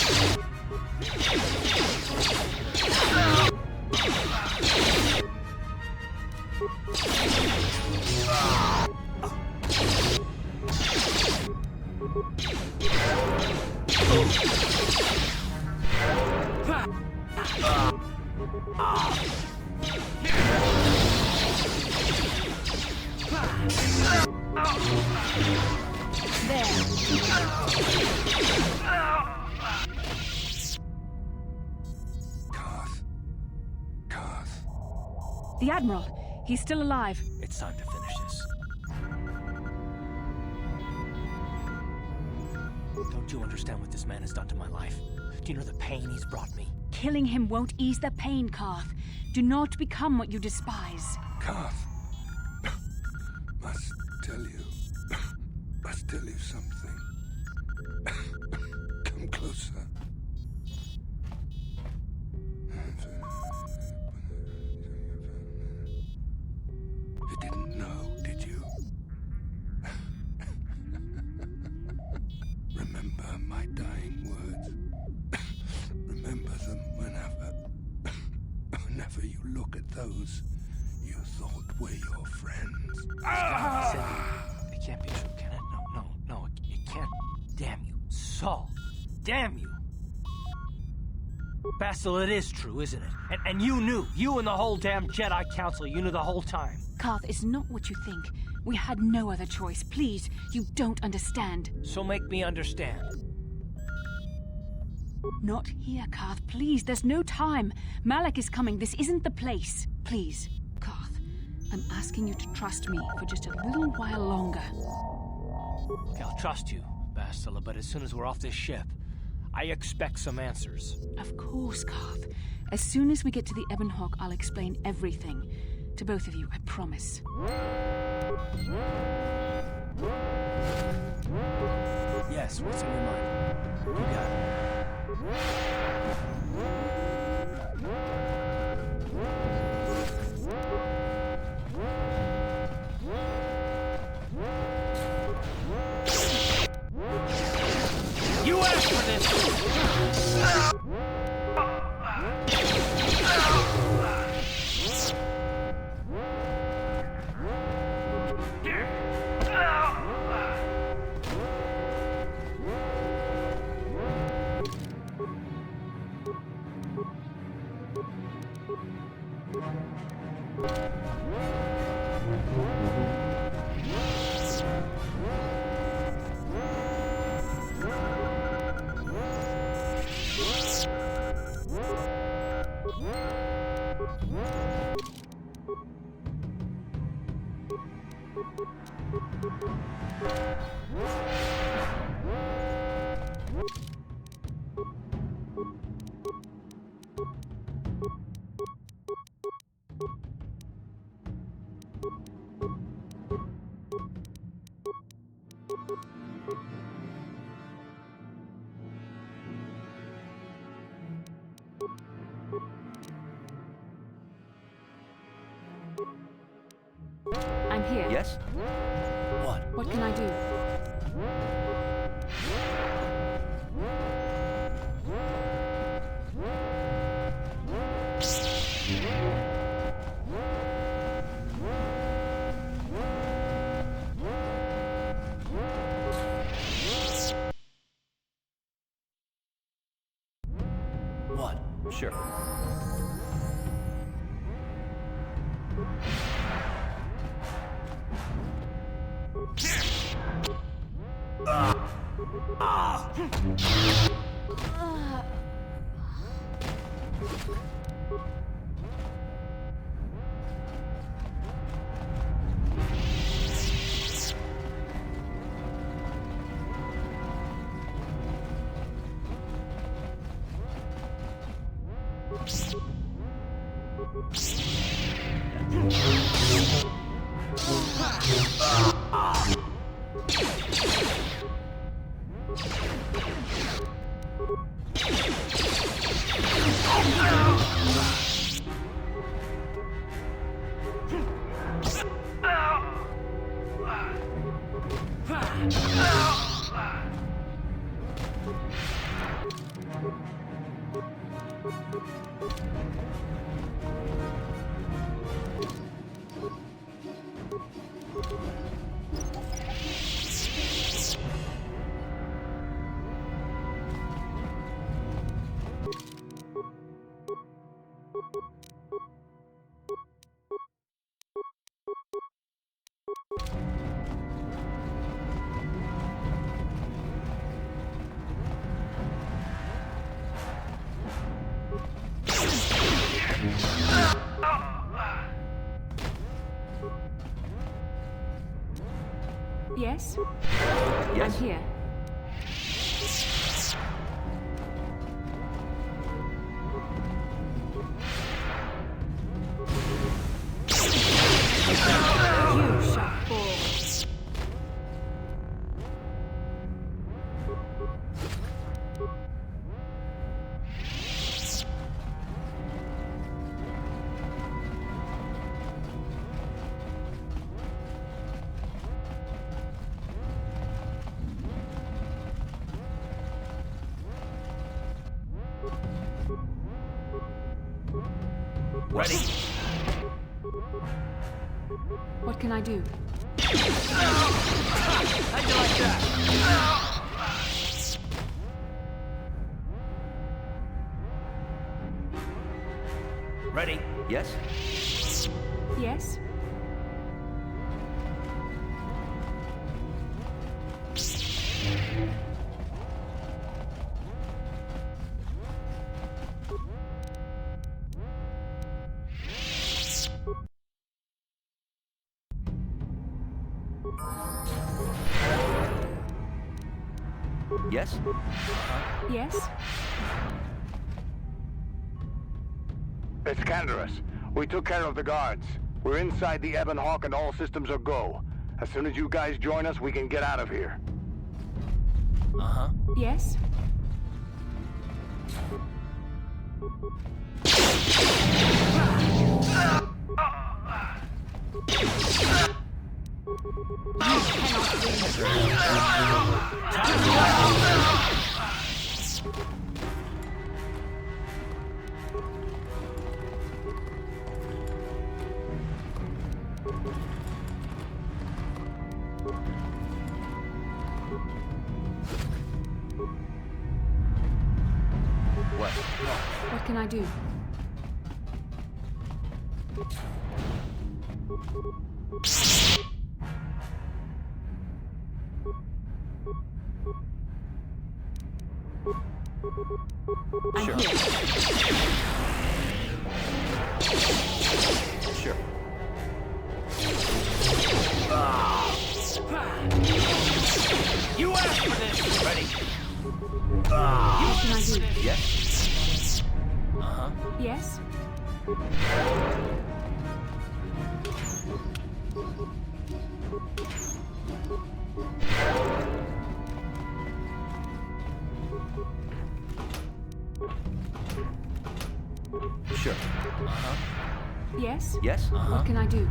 The Admiral! He's still alive. It's time to finish this. Don't you understand what this man has done to my life? Do you know the pain he's brought me? Killing him won't ease the pain, Karth. Do not become what you despise. Karth, must tell you something. Come closer. You didn't know, did you? Remember my dying words. Remember them whenever you look at those you thought were your friends. It can't be true, can it? No, it can't. Damn you, Saul. Damn you. Bastila, it is true, isn't it? And you knew. You and the whole damn Jedi Council, you knew the whole time. Karth, it's not what you think. We had no other choice. Please, you don't understand. So make me understand. Not here, Karth. Please, there's no time. Malak is coming. This isn't the place. Please, Karth, I'm asking you to trust me for just a little while longer. Okay, I'll trust you, Bastila, but as soon as we're off this ship, I expect some answers. Of course, Karth. As soon as we get to the Ebon Hawk, I'll explain everything. To both of you, I promise. Yes, what's in your mind? You got it. You asked for this! here. Yes? What can I do? What? Sure. Yes? Yes? I'm here. You shot forward. Ready? What can I do? How'd you like that? Ready? Yes? Yes? Yes? Yes? It's Canderous. We took care of the guards. We're inside the Ebon Hawk and all systems are go. As soon as you guys join us, we can get out of here. Uh-huh. Yes? What can I do? Sure. Sure. You asked for this! Ready? What can I do? Yes? Uh-huh. Yes? Sure. Uh-huh. Yes? Yes? What can I do?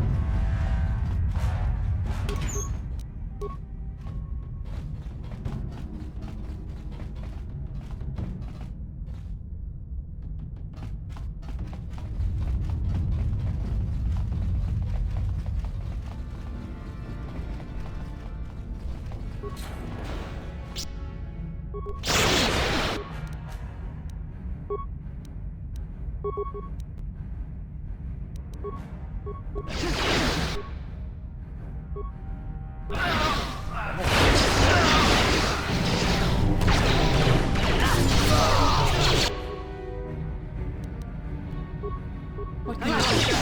What can I do?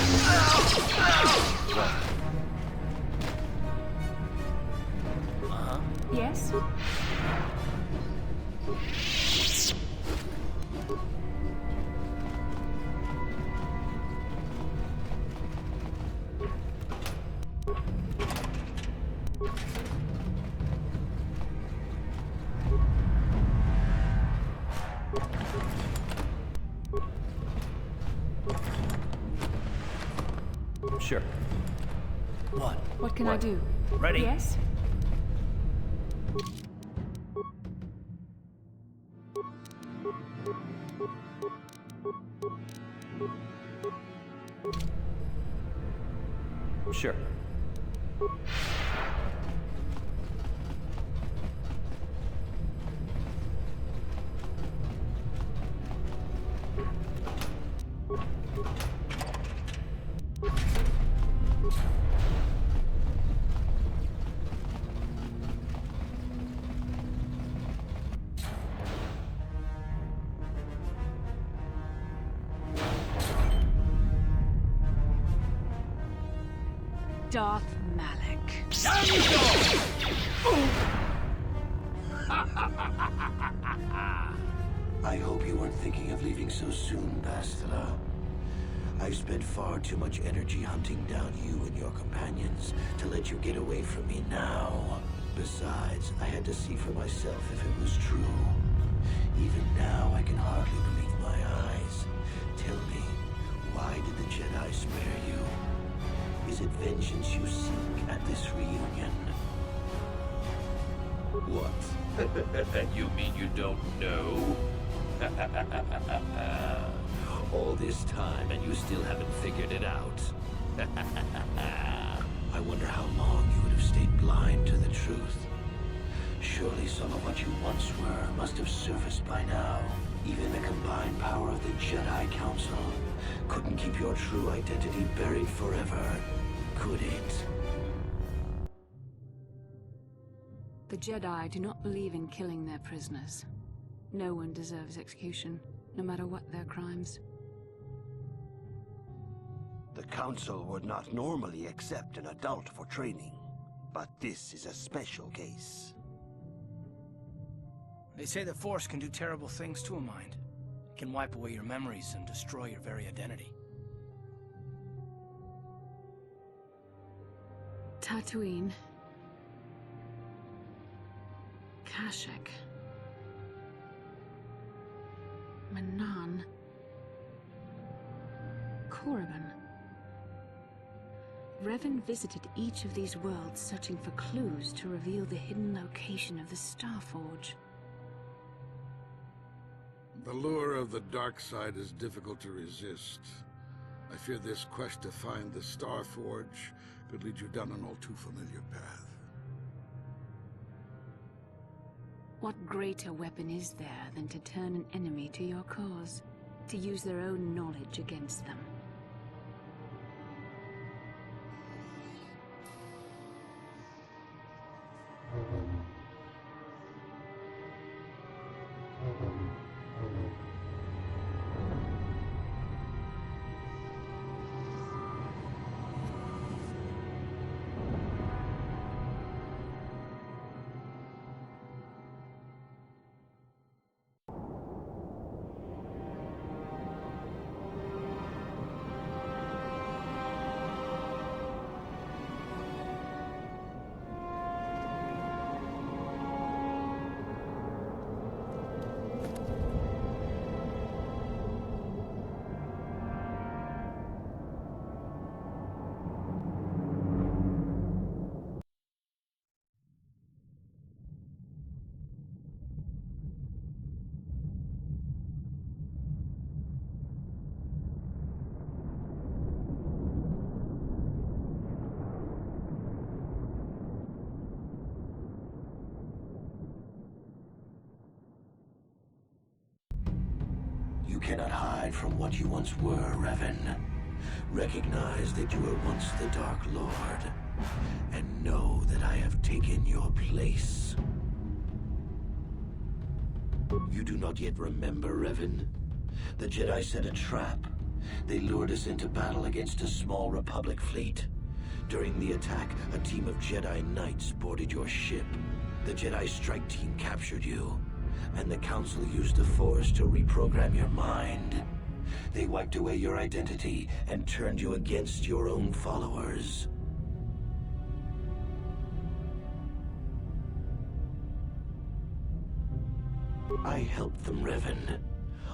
Yes? Sure. What? What can I do? Ready? Yes? Sure. Darth Malak. Down you go! I hope you weren't thinking of leaving so soon, Bastila. I've spent far too much energy hunting down you and your companions to let you get away from me now. Besides, I had to see for myself if it was true. Even now, I can hardly believe my eyes. Tell me, why did the Jedi spare you? Is it vengeance you seek at this reunion? What? You mean you don't know? All this time and you still haven't figured it out. I wonder how long you would have stayed blind to the truth. Surely some of what you once were must have surfaced by now. Even the combined power of the Jedi Council couldn't keep your true identity buried forever, could it? The Jedi do not believe in killing their prisoners. No one deserves execution, no matter what their crimes. The Council would not normally accept an adult for training, but this is a special case. They say the Force can do terrible things to a mind. It can wipe away your memories and destroy your very identity. Tatooine. Kashyyyk. Manan. Korriban. Revan visited each of these worlds searching for clues to reveal the hidden location of the Starforge. The lure of the dark side is difficult to resist. I fear this quest to find the Starforge could lead you down an all too familiar path. What greater weapon is there than to turn an enemy to your cause? To use their own knowledge against them? cannot hide from what you once were, Revan. Recognize that you were once the Dark Lord, and know that I have taken your place. You do not yet remember, Revan? The Jedi set a trap. They lured us into battle against a small Republic fleet. During the attack, a team of Jedi Knights boarded your ship. The Jedi strike team captured you, and the Council used the Force to reprogram your mind. They wiped away your identity and turned you against your own followers. I helped them, Revan.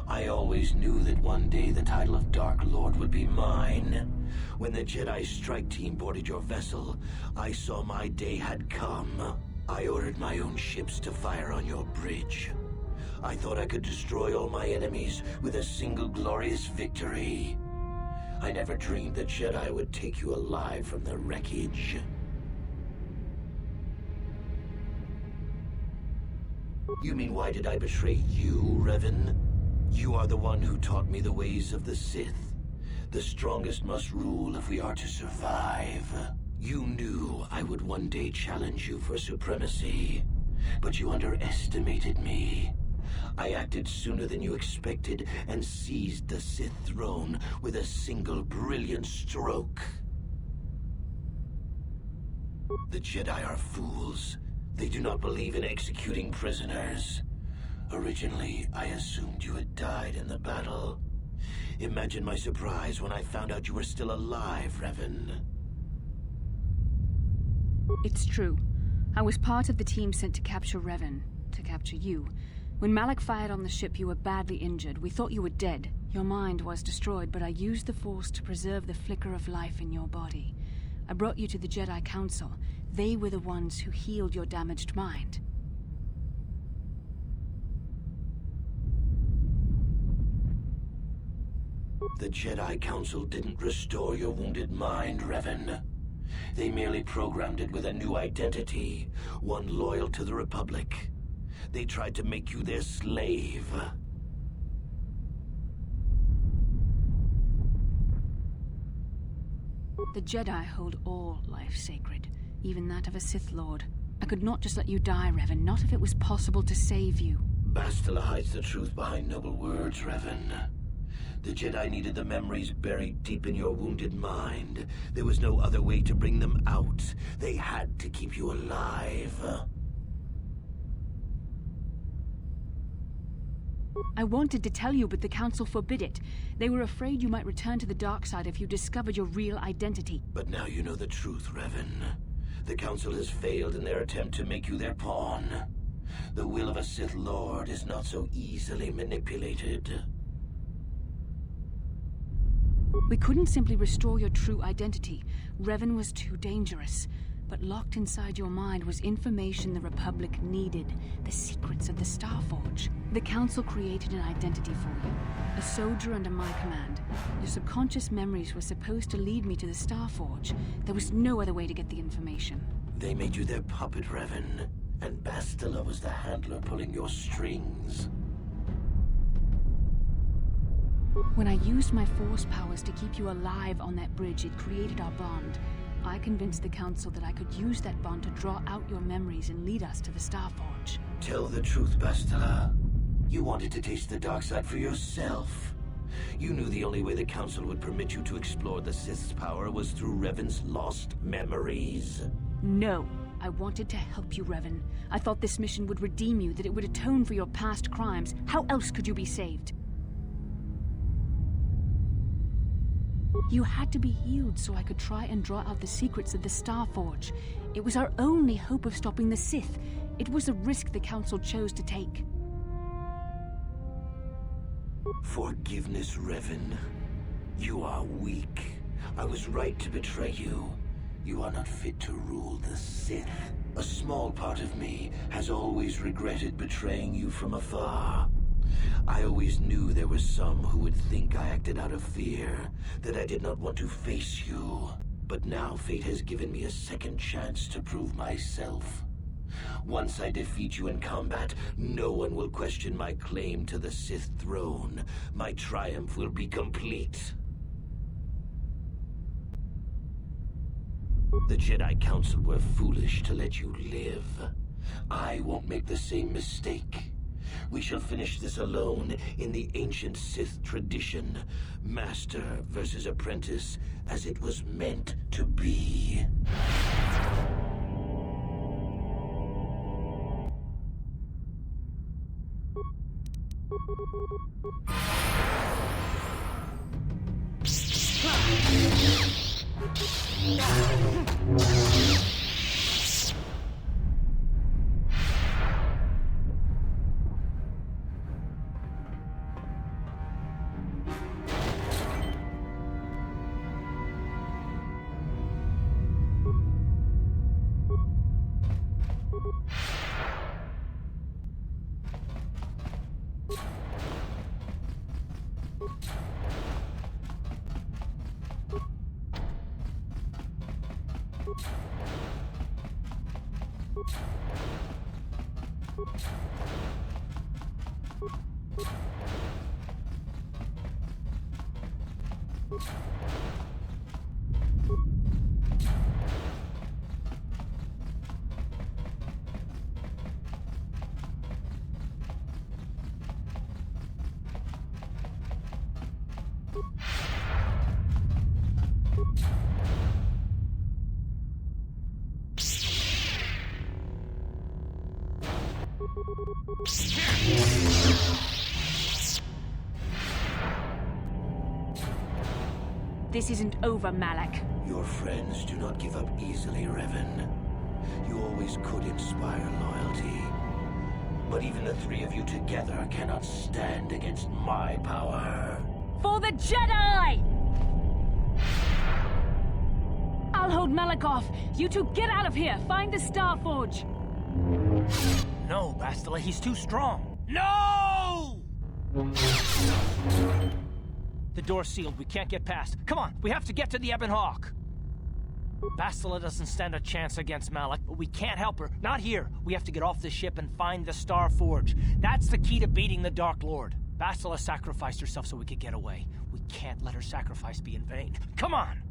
I always knew that one day the title of Dark Lord would be mine. When the Jedi strike team boarded your vessel, I saw my day had come. I ordered my own ships to fire on your bridge. I thought I could destroy all my enemies with a single glorious victory. I never dreamed that Jedi would take you alive from the wreckage. You mean, why did I betray you, Revan? You are the one who taught me the ways of the Sith. The strongest must rule if we are to survive. You knew I would one day challenge you for supremacy, but you underestimated me. I acted sooner than you expected and seized the Sith throne with a single brilliant stroke. The Jedi are fools. They do not believe in executing prisoners. Originally, I assumed you had died in the battle. Imagine my surprise when I found out you were still alive, Revan. It's true. I was part of the team sent to capture Revan, to capture you. When Malak fired on the ship, you were badly injured. We thought you were dead. Your mind was destroyed, but I used the Force to preserve the flicker of life in your body. I brought you to the Jedi Council. They were the ones who healed your damaged mind. The Jedi Council didn't restore your wounded mind, Revan. They merely programmed it with a new identity, one loyal to the Republic. They tried to make you their slave. The Jedi hold all life sacred, even that of a Sith Lord. I could not just let you die, Revan, not if it was possible to save you. Bastila hides the truth behind noble words, Revan. The Jedi needed the memories buried deep in your wounded mind. There was no other way to bring them out. They had to keep you alive. I wanted to tell you, but the Council forbid it. They were afraid you might return to the dark side if you discovered your real identity. But now you know the truth, Revan. The Council has failed in their attempt to make you their pawn. The will of a Sith Lord is not so easily manipulated. We couldn't simply restore your true identity. Revan was too dangerous. But locked inside your mind was information the Republic needed, the secrets of the Starforge. The Council created an identity for you, a soldier under my command. Your subconscious memories were supposed to lead me to the Starforge. There was no other way to get the information. They made you their puppet, Revan, and Bastila was the handler pulling your strings. When I used my Force powers to keep you alive on that bridge, it created our bond. I convinced the Council that I could use that bond to draw out your memories and lead us to the Starforge. Tell the truth, Bastila. You wanted to taste the dark side for yourself. You knew the only way the Council would permit you to explore the Sith's power was through Revan's lost memories. No. I wanted to help you, Revan. I thought this mission would redeem you, that it would atone for your past crimes. How else could you be saved? You had to be healed so I could try and draw out the secrets of the Starforge. It was our only hope of stopping the Sith. It was a risk the Council chose to take. Forgiveness, Revan. You are weak. I was right to betray you. You are not fit to rule the Sith. A small part of me has always regretted betraying you from afar. I always knew there were some who would think I acted out of fear, that I did not want to face you. But now fate has given me a second chance to prove myself. Once I defeat you in combat, no one will question my claim to the Sith throne. My triumph will be complete. The Jedi Council were foolish to let you live. I won't make the same mistake. We shall finish this alone in the ancient Sith tradition. Master versus apprentice, as it was meant to be. This isn't over, Malak. Your friends do not give up easily, Revan. You always could inspire loyalty. But even the three of you together cannot stand against my power. For the Jedi! I'll hold Malak off. You two get out of here. Find the Star Forge. No, Bastila, he's too strong. No! The door's sealed. We can't get past. Come on, we have to get to the Ebon Hawk. Bastila doesn't stand a chance against Malak, but we can't help her. Not here. We have to get off the ship and find the Star Forge. That's the key to beating the Dark Lord. Bastila sacrificed herself so we could get away. We can't let her sacrifice be in vain. Come on!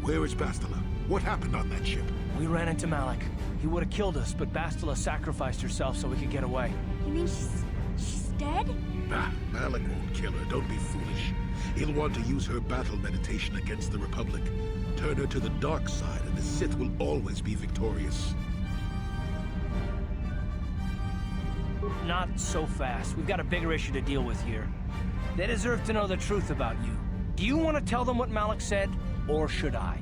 Where is Bastila? What happened on that ship? We ran into Malik. He would have killed us, but Bastila sacrificed herself so we could get away. You mean she's dead? Bah, Malik won't kill her. Don't be foolish. He'll want to use her battle meditation against the Republic. Turn her to the dark side, and the Sith will always be victorious. Not so fast. We've got a bigger issue to deal with here. They deserve to know the truth about you. Do you want to tell them what Malik said, or should I?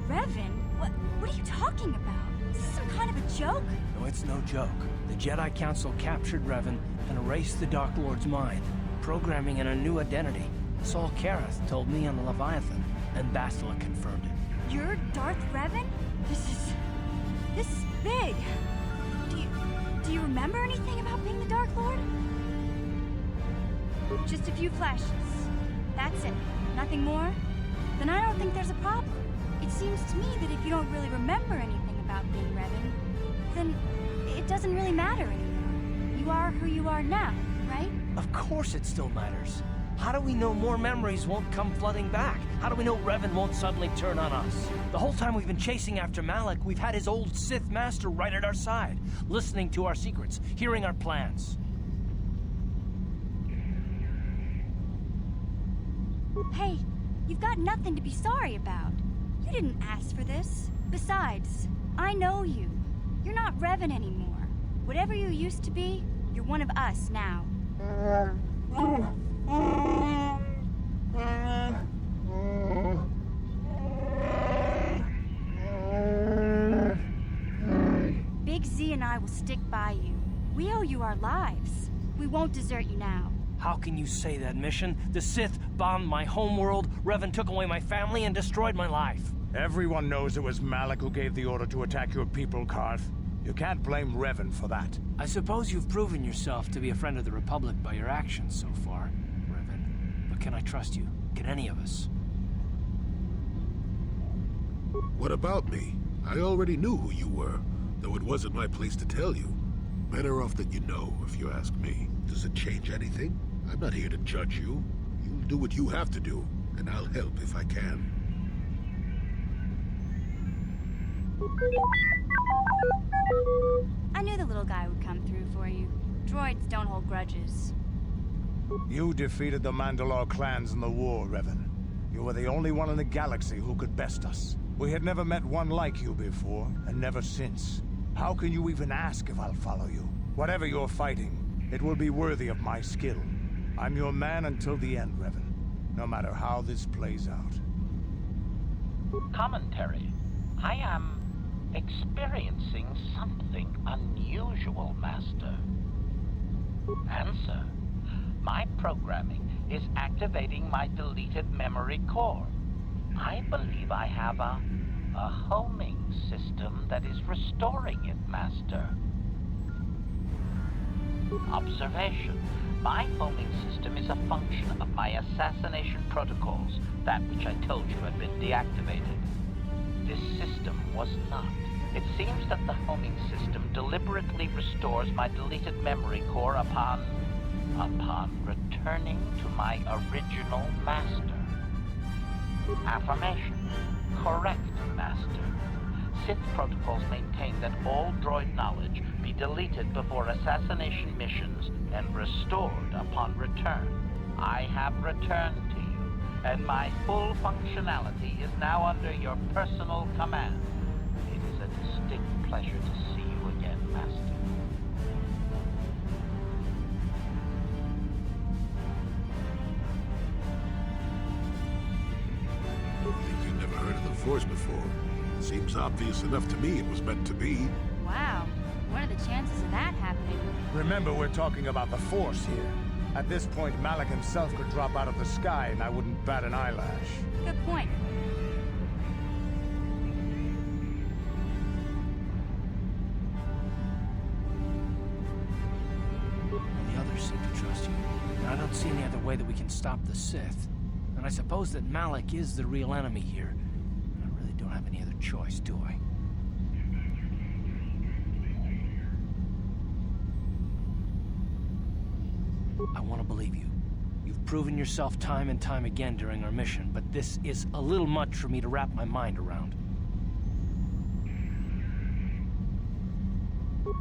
Revan? What are you talking about? Is this some kind of a joke? No, it's no joke. The Jedi Council captured Revan and erased the Dark Lord's mind, programming in a new identity. Saul Kareth told me on the Leviathan, and Bastila confirmed it. You're Darth Revan? This is big. Do you remember anything about being the Dark Lord? Just a few flashes. That's it. Nothing more? Then I don't think there's a problem. It seems to me that if you don't really remember anything about being Revan, then it doesn't really matter anymore. You are who you are now, right? Of course it still matters. How do we know more memories won't come flooding back? How do we know Revan won't suddenly turn on us? The whole time we've been chasing after Malik, we've had his old Sith master right at our side, listening to our secrets, hearing our plans. Hey, you've got nothing to be sorry about. You didn't ask for this. Besides, I know you. You're not Revan anymore. Whatever you used to be, you're one of us now. Big Z and I will stick by you. We owe you our lives. We won't desert you now. How can you say that, Mission? The Sith bombed my homeworld, Revan took away my family, and destroyed my life. Everyone knows it was Malik who gave the order to attack your people, Karth. You can't blame Revan for that. I suppose you've proven yourself to be a friend of the Republic by your actions so far, Revan. But can I trust you? Can any of us? What about me? I already knew who you were, though it wasn't my place to tell you. Better off that you know, if you ask me. Does it change anything? I'm not here to judge you. You'll do what you have to do, and I'll help if I can. I knew the little guy would come through for you. Droids don't hold grudges. You defeated the Mandalore clans in the war, Revan. You were the only one in the galaxy who could best us. We had never met one like you before, and never since. How can you even ask if I'll follow you? Whatever you're fighting, it will be worthy of my skill. I'm your man until the end, Revan. No matter how this plays out. Commentary. I am experiencing something unusual, Master. Answer. My programming is activating my deleted memory core. I believe I have a homing system that is restoring it, Master. Observation. My homing system is a function of my assassination protocols, that which I told you had been deactivated. This system was not. It seems that the homing system deliberately restores my deleted memory core upon returning to my original master. Affirmation. Correct, Master. Sith protocols maintain that all droid knowledge be deleted before assassination missions and restored upon return. I have returned to you, and my full functionality is now under your personal command. It is a distinct pleasure to see you again, Master. You've never heard of the Force before. Seems obvious enough to me it was meant to be. Wow. What are the chances of that happening? Remember, we're talking about the Force here. At this point, Malik himself could drop out of the sky and I wouldn't bat an eyelash. Good point. The others seem to trust you. And I don't see any other way that we can stop the Sith. And I suppose that Malik is the real enemy here. I really don't have any other choice, do I? I want to believe you. You've proven yourself time and time again during our mission, but this is a little much for me to wrap my mind around.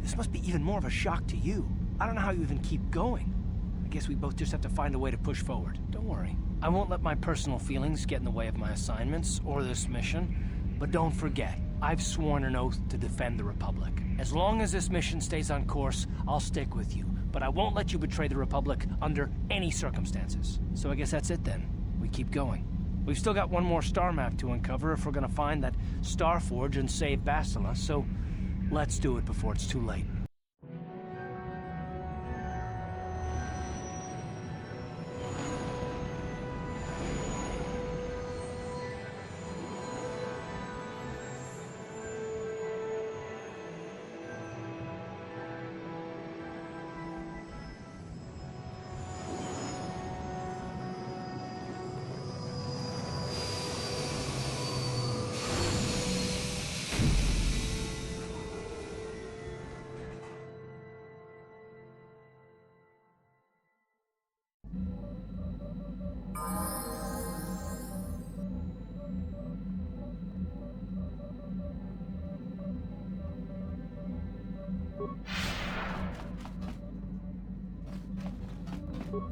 This must be even more of a shock to you. I don't know how you even keep going. I guess we both just have to find a way to push forward. Don't worry. I won't let my personal feelings get in the way of my assignments or this mission. But don't forget, I've sworn an oath to defend the Republic. As long as this mission stays on course, I'll stick with you. But I won't let you betray the Republic under any circumstances. So I guess that's it then. We keep going. We've still got one more star map to uncover if we're gonna find that Star Forge and save Bastila, so let's do it before it's too late.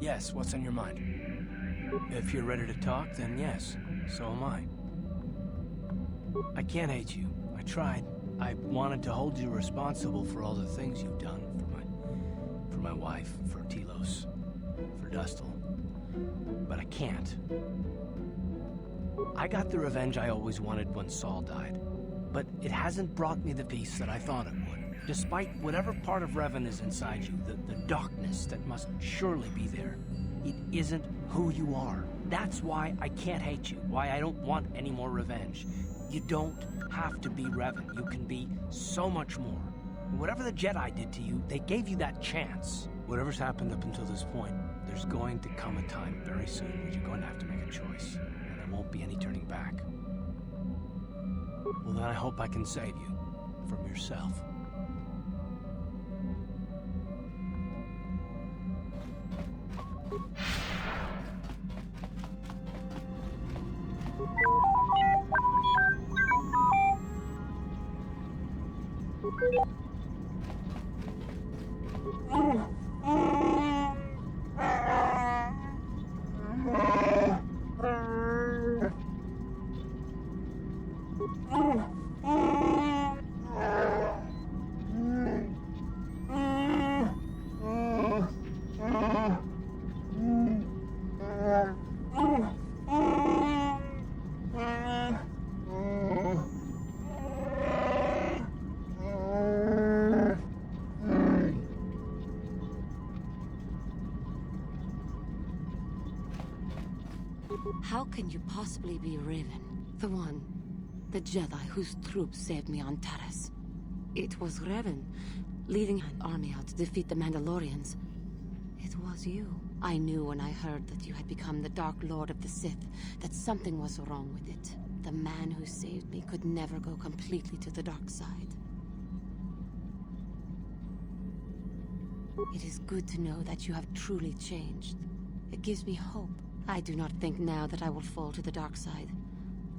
Yes, what's on your mind? If you're ready to talk, then yes, so am I. I can't hate you. I tried. I wanted to hold you responsible for all the things you've done for my wife, for Telos, for Dustil. But I can't. I got the revenge I always wanted when Saul died, but it hasn't brought me the peace that I thought it would. Despite whatever part of Revan is inside you, the darkness that must surely be there, it isn't who you are. That's why I can't hate you, why I don't want any more revenge. You don't have to be Revan. You can be so much more. Whatever the Jedi did to you, they gave you that chance. Whatever's happened up until this point, there's going to come a time very soon when you're going to have to make a choice, and there won't be any turning back. Well, then I hope I can save you from yourself. How can you possibly be Raven? The Jedi whose troops saved me on Taris. It was Revan, leading an army out to defeat the Mandalorians. It was you. I knew when I heard that you had become the Dark Lord of the Sith, that something was wrong with it. The man who saved me could never go completely to the dark side. It is good to know that you have truly changed. It gives me hope. I do not think now that I will fall to the dark side.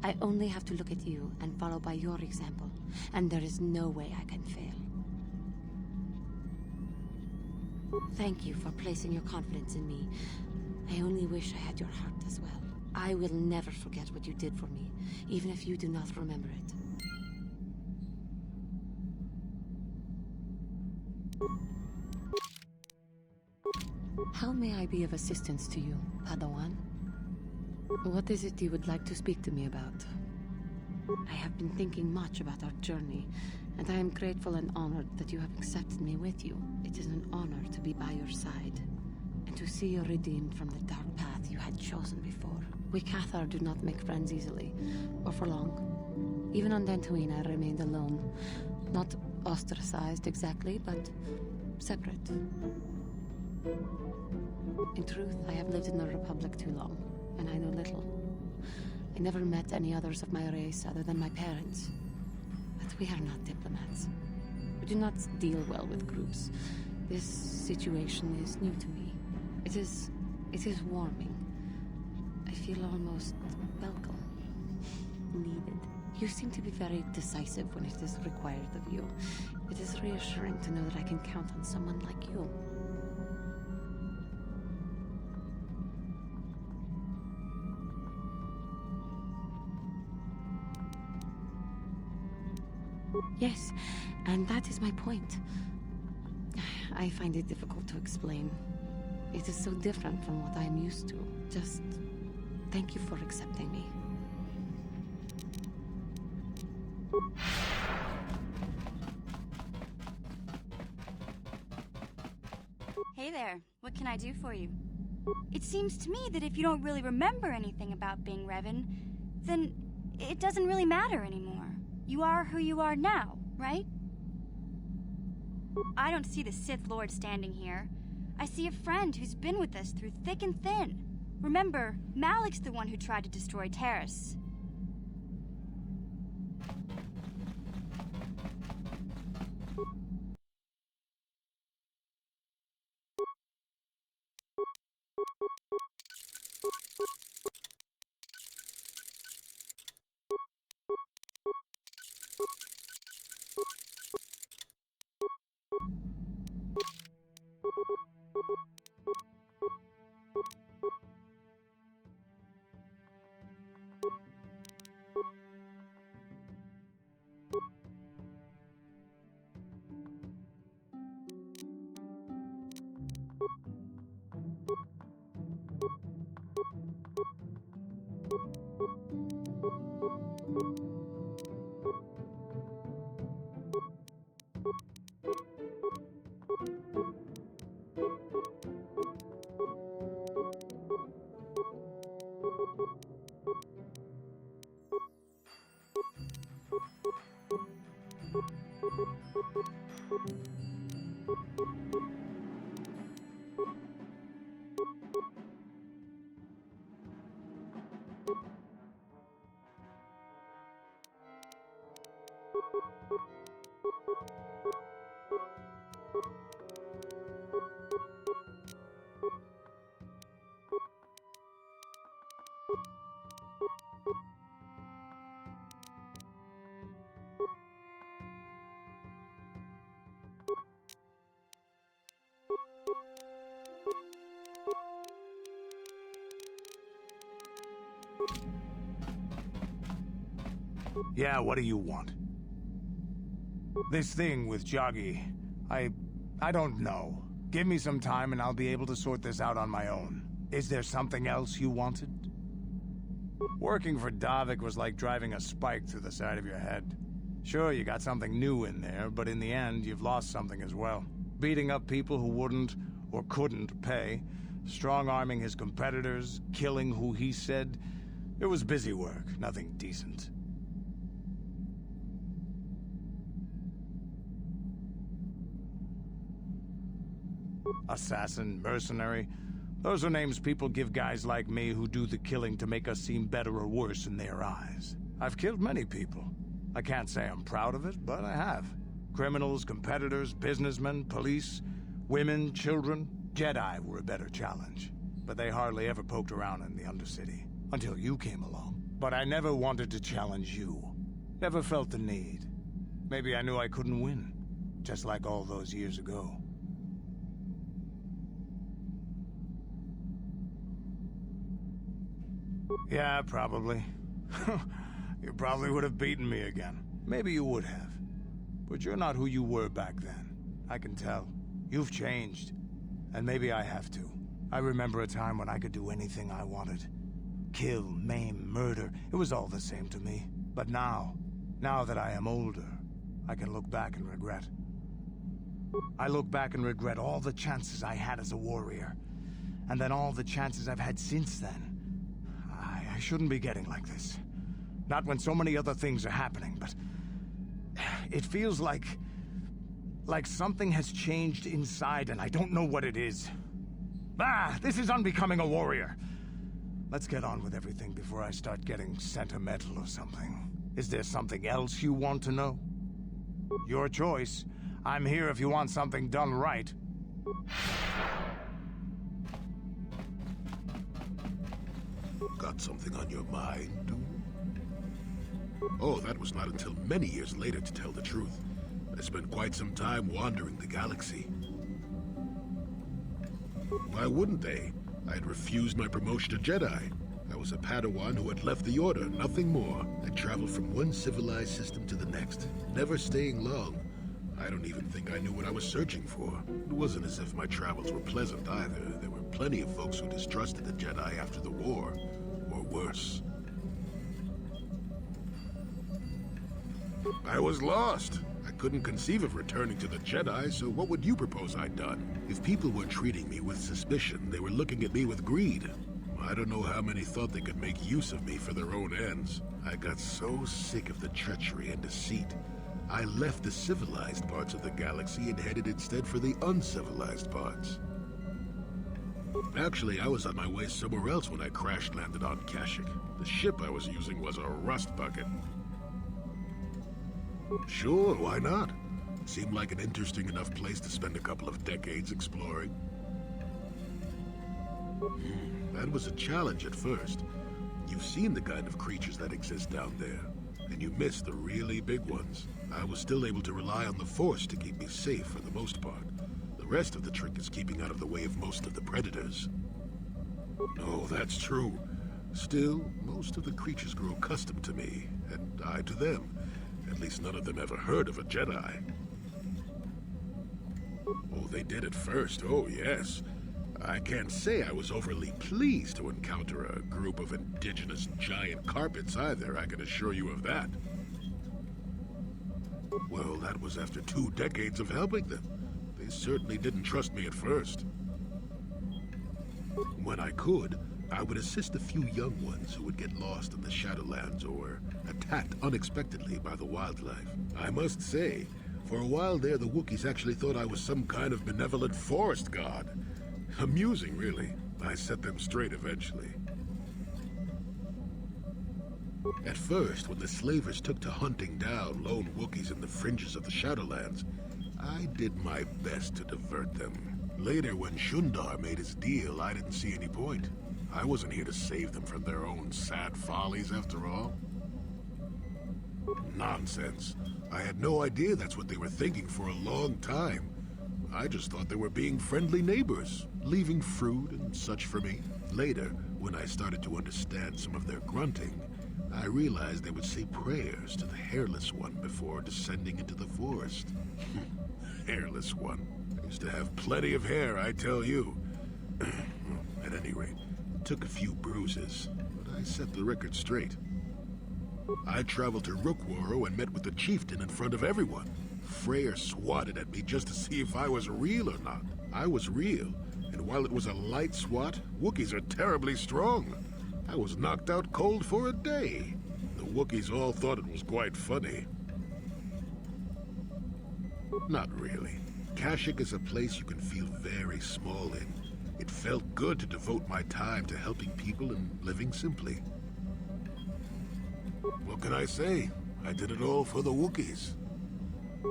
I only have to look at you and follow by your example, and there is no way I can fail. Thank you for placing your confidence in me. I only wish I had your heart as well. I will never forget what you did for me, even if you do not remember it. How may I be of assistance to you, Padawan? What is it you would like to speak to me about? I have been thinking much about our journey, and I am grateful and honored that you have accepted me with you. It is an honor to be by your side, and to see you redeemed from the dark path you had chosen before. We Cathar do not make friends easily, or for long. Even on Dantooine I remained alone. Not ostracized exactly, but separate. In truth, I have lived in the Republic too long, and I know little. I never met any others of my race other than my parents. But we are not diplomats. We do not deal well with groups. This situation is new to me. It It is warming. I feel almost welcome. Needed. You seem to be very decisive when it is required of you. It is reassuring to know that I can count on someone like you. Yes, and that is my point. I find it difficult to explain. It is so different from what I am used to. Just thank you for accepting me. Hey there, what can I do for you? It seems to me that if you don't really remember anything about being Revan, then it doesn't really matter anymore. You are who you are now, right? I don't see the Sith Lord standing here. I see a friend who's been with us through thick and thin. Remember, Malik's the one who tried to destroy Terrace. Yeah, what do you want? This thing with Joggy, I don't know. Give me some time and I'll be able to sort this out on my own. Is there something else you wanted? Working for Davik was like driving a spike through the side of your head. Sure, you got something new in there, but in the end, you've lost something as well. Beating up people who wouldn't or couldn't pay, strong-arming his competitors, killing who he said. It was busy work, nothing decent. Assassin, mercenary. Those are names people give guys like me who do the killing to make us seem better or worse in their eyes. I've killed many people. I can't say I'm proud of it, but I have. Criminals, competitors, businessmen, police, women, children. Jedi were a better challenge. But they hardly ever poked around in the Undercity. Until you came along. But I never wanted to challenge you. Never felt the need. Maybe I knew I couldn't win. Just like all those years ago. Yeah, probably. You probably would have beaten me again. Maybe you would have. But you're not who you were back then. I can tell. You've changed. And maybe I have to. I remember a time when I could do anything I wanted. Kill, maim, murder. It was all the same to me. But now that I am older, I can look back and regret. I look back and regret all the chances I had as a warrior. And then all the chances I've had since then. I shouldn't be getting like this. Not when so many other things are happening, but... It feels like something has changed inside and I don't know what it is. This is unbecoming a warrior. Let's get on with everything before I start getting sentimental or something. Is there something else you want to know? Your choice. I'm here if you want something done right. Got something on your mind, dude? Oh, that was not until many years later, to tell the truth. I spent quite some time wandering the galaxy. Why wouldn't they? I had refused my promotion to Jedi. I was a Padawan who had left the Order, nothing more. I traveled from one civilized system to the next, never staying long. I don't even think I knew what I was searching for. It wasn't as if my travels were pleasant either. There were plenty of folks who distrusted the Jedi after the war, or worse. I was lost. I couldn't conceive of returning to the Jedi, so what would you propose I'd done? If people were treating me with suspicion, they were looking at me with greed. I don't know how many thought they could make use of me for their own ends. I got so sick of the treachery and deceit, I left the civilized parts of the galaxy and headed instead for the uncivilized parts. Actually, I was on my way somewhere else when I crash-landed on Kashyyyk. The ship I was using was a rust bucket. Sure, why not? It seemed like an interesting enough place to spend a couple of decades exploring. That was a challenge at first. You've seen the kind of creatures that exist down there, and you miss the really big ones. I was still able to rely on the Force to keep me safe for the most part. The rest of the trick is keeping out of the way of most of the predators. No, that's true. Still, most of the creatures grew accustomed to me, and I to them. At least none of them ever heard of a Jedi. Oh, they did at first, oh yes. I can't say I was overly pleased to encounter a group of indigenous giant carpets either, I can assure you of that. Well, that was after 2 decades of helping them. They certainly didn't trust me at first. When I could, I would assist a few young ones who would get lost in the Shadowlands or attacked unexpectedly by the wildlife. I must say, for a while there, the Wookiees actually thought I was some kind of benevolent forest god. Amusing, really. I set them straight eventually. At first, when the slavers took to hunting down lone Wookiees in the fringes of the Shadowlands, I did my best to divert them. Later, when Shundar made his deal, I didn't see any point. I wasn't here to save them from their own sad follies, after all. Nonsense. I had no idea that's what they were thinking for a long time. I just thought they were being friendly neighbors, leaving fruit and such for me. Later, when I started to understand some of their grunting, I realized they would say prayers to the Hairless One before descending into the forest. Hairless One. I used to have plenty of hair, I tell you. At any rate, it took a few bruises, but I set the record straight. I traveled to Rookwaro and met with the chieftain in front of everyone. Freyr swatted at me just to see if I was real or not. I was real, and while it was a light swat, Wookiees are terribly strong. I was knocked out cold for a day. The Wookiees all thought it was quite funny. Not really. Kashyyyk is a place you can feel very small in. It felt good to devote my time to helping people and living simply. What can I say? I did it all for the Wookiees.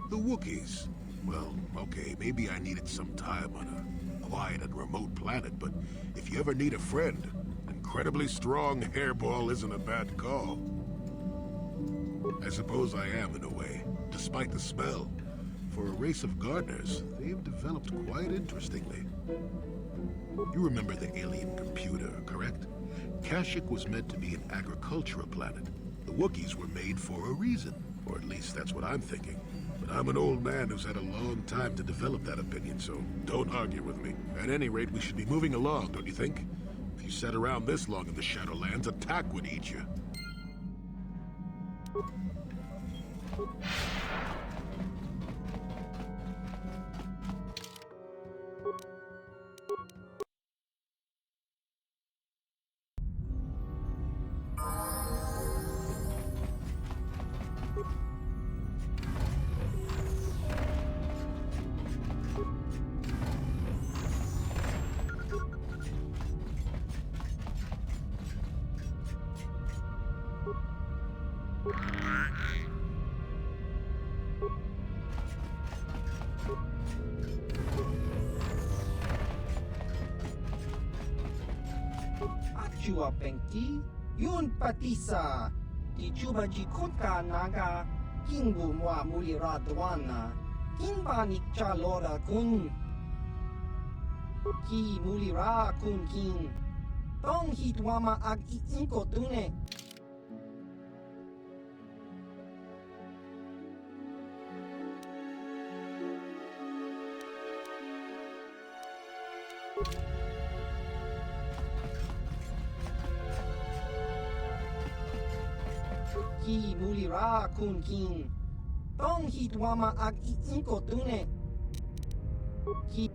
The Wookiees? Well, okay, maybe I needed some time on a quiet and remote planet, but if you ever need a friend, incredibly strong hairball isn't a bad call. I suppose I am in a way, despite the smell. For a race of gardeners, they've developed quite interestingly. You remember the alien computer, correct? Kashyyyk was meant to be an agricultural planet. The Wookiees were made for a reason, or at least that's what I'm thinking. But I'm an old man who's had a long time to develop that opinion, so don't argue with me. At any rate, we should be moving along, don't you think? If you sat around this long in the Shadowlands, attack would eat you. Chua Penki, Yun Patisa, Di Chuba Jikutka Naga, Kingu Mwa Mulira Dwana, Kinba Nikcha Lora Kun, Ki Mulira Kun Kin, Tong Hitwama Ag Inko Tune. Ki Mulira Kun Kin, Tong Hitwama Ag Inko Tune. Ki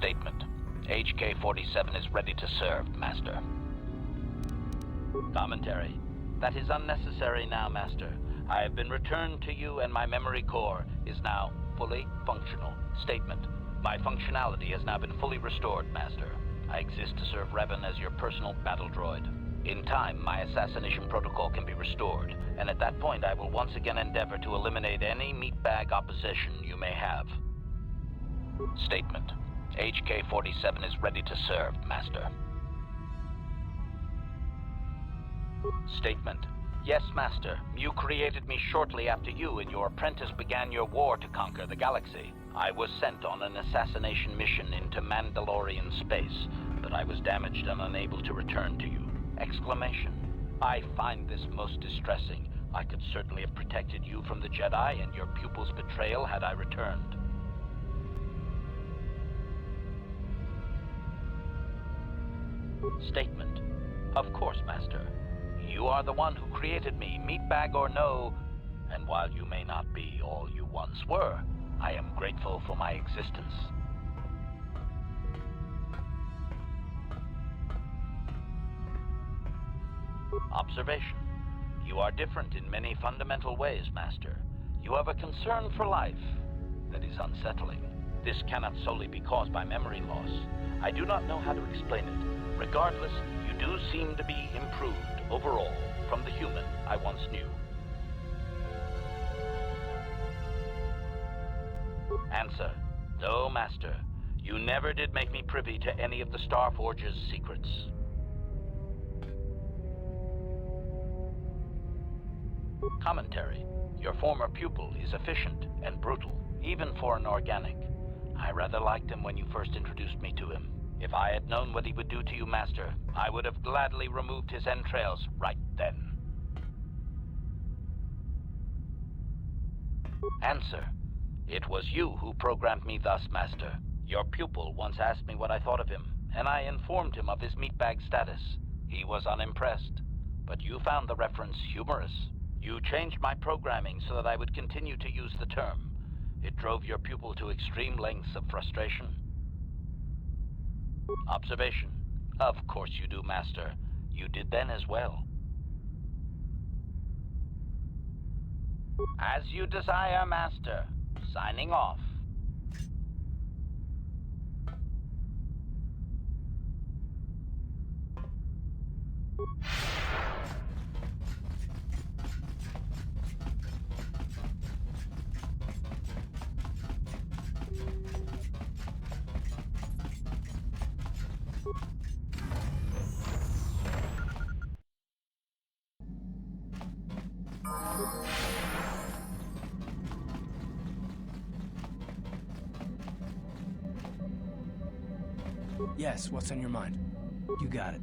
Statement. HK-47 is ready to serve, Master. Commentary. That is unnecessary now, Master. I have been returned to you and my memory core is now fully functional. Statement. My functionality has now been fully restored, Master. I exist to serve Revan as your personal battle droid. In time, my assassination protocol can be restored, and at that point I will once again endeavor to eliminate any meatbag opposition you may have. Statement. HK-47 is ready to serve, Master. Statement. Yes, Master. You created me shortly after you and your apprentice began your war to conquer the galaxy. I was sent on an assassination mission into Mandalorian space, but I was damaged and unable to return to you. Exclamation. I find this most distressing. I could certainly have protected you from the Jedi and your pupil's betrayal had I returned. Statement. Of course, Master. You are the one who created me, meatbag or no, and while you may not be all you once were, I am grateful for my existence. Observation. You are different in many fundamental ways, Master. You have a concern for life that is unsettling. This cannot solely be caused by memory loss. I do not know how to explain it. Regardless, you do seem to be improved overall from the human I once knew. Answer. No, Master. You never did make me privy to any of the Starforge's secrets. Commentary. Your former pupil is efficient and brutal, even for an organic. I rather liked him when you first introduced me to him. If I had known what he would do to you, Master, I would have gladly removed his entrails right then. Answer. It was you who programmed me thus, Master. Your pupil once asked me what I thought of him, and I informed him of his meatbag status. He was unimpressed, but you found the reference humorous. You changed my programming so that I would continue to use the term. It drove your pupil to extreme lengths of frustration. Observation. Of course you do, Master. You did then as well. As you desire, Master. Signing off. Yes, what's on your mind? You got it.